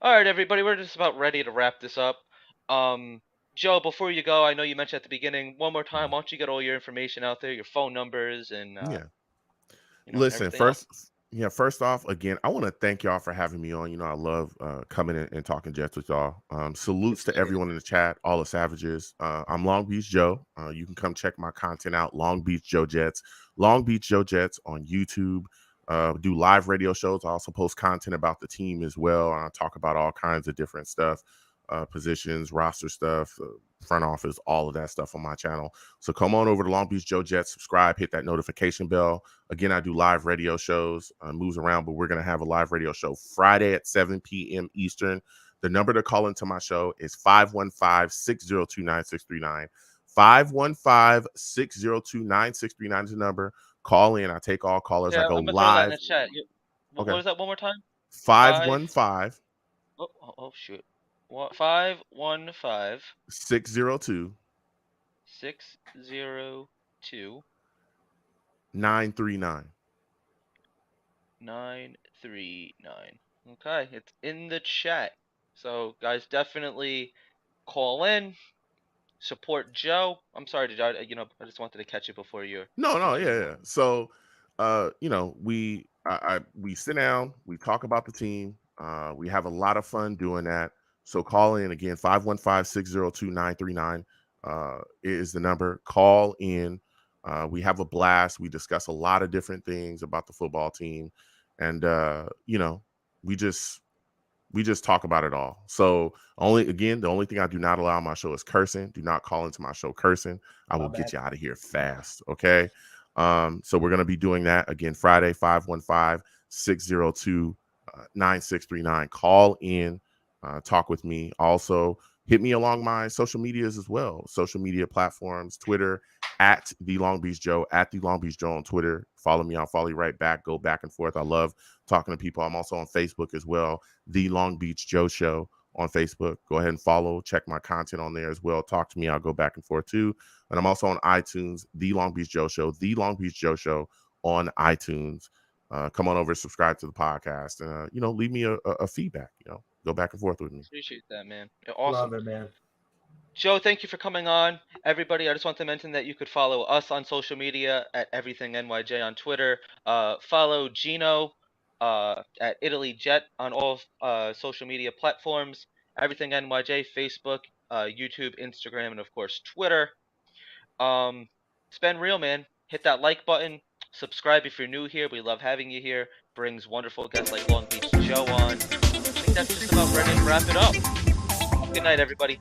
[SPEAKER 2] All right, everybody, we're just about ready to wrap this up. Joe, before you go, I know you mentioned at the beginning, one more time, why don't you get all your information out there, your phone numbers, and
[SPEAKER 3] listen, first off, again, I want to thank y'all for having me on. I love coming in and talking Jets with y'all. Salutes to everyone in the chat, all the savages. I'm Long Beach Joe. You can come check my content out, Long Beach Joe Jets on YouTube. Do live radio shows. I also post content about the team as well. I talk about all kinds of different stuff, positions, roster stuff, front office, all of that stuff on my channel. So come on over to Long Beach Joe Jets, subscribe, hit that notification bell. Again, I do live radio shows, moves around, but we're going to have a live radio show Friday at 7 p.m. Eastern. The number to call into my show is 515-602-9639. 515-602-9639 is the number. Call in. I take all callers. I go live.
[SPEAKER 2] In the chat. What was that one more time?
[SPEAKER 3] 515.
[SPEAKER 2] Oh shoot. 515
[SPEAKER 3] 602
[SPEAKER 2] 602
[SPEAKER 3] 939.
[SPEAKER 2] 939. Okay, it's in the chat. So guys, definitely call in. Support Joe. I'm sorry to I just wanted to catch you before you.
[SPEAKER 3] No, yeah. So, I we sit down, we talk about the team. We have a lot of fun doing that. So call in again, 515-602-939 is the number. Call in. We have a blast. We discuss a lot of different things about the football team. And, we just talk about it all. So the only thing I do not allow on my show is cursing. Do not call into my show cursing. I will get you out of here fast. Okay. So we're going to be doing that again Friday, 515-602-9639. Call in, talk with me. Also, hit me along my social medias as well. Social media platforms, Twitter at the Long Beach Joe, at the Long Beach Joe on Twitter. Follow me. I'll follow you right back. Go back and forth. I love talking to people. I'm also on Facebook as well. The Long Beach Joe Show on Facebook. Go ahead and follow. Check my content on there as well. Talk to me. I'll go back and forth too. And I'm also on iTunes, The Long Beach Joe Show, The Long Beach Joe Show on iTunes. Come on over, subscribe to the podcast, and leave me a feedback. Go back and forth with me.
[SPEAKER 2] Appreciate that, man. Awesome.
[SPEAKER 1] Love it, man.
[SPEAKER 2] Joe, thank you for coming on. Everybody, I just want to mention that you could follow us on social media at Everything NYJ on Twitter. Follow Gino at Italy Jet on all social media platforms. Everything NYJ, Facebook, YouTube, Instagram, and of course Twitter. It's been real, man. Hit that like button. Subscribe if you're new here. We love having you here. Brings wonderful guests like Long Beach Joe on. I think that's just about ready to wrap it up. Good night, everybody.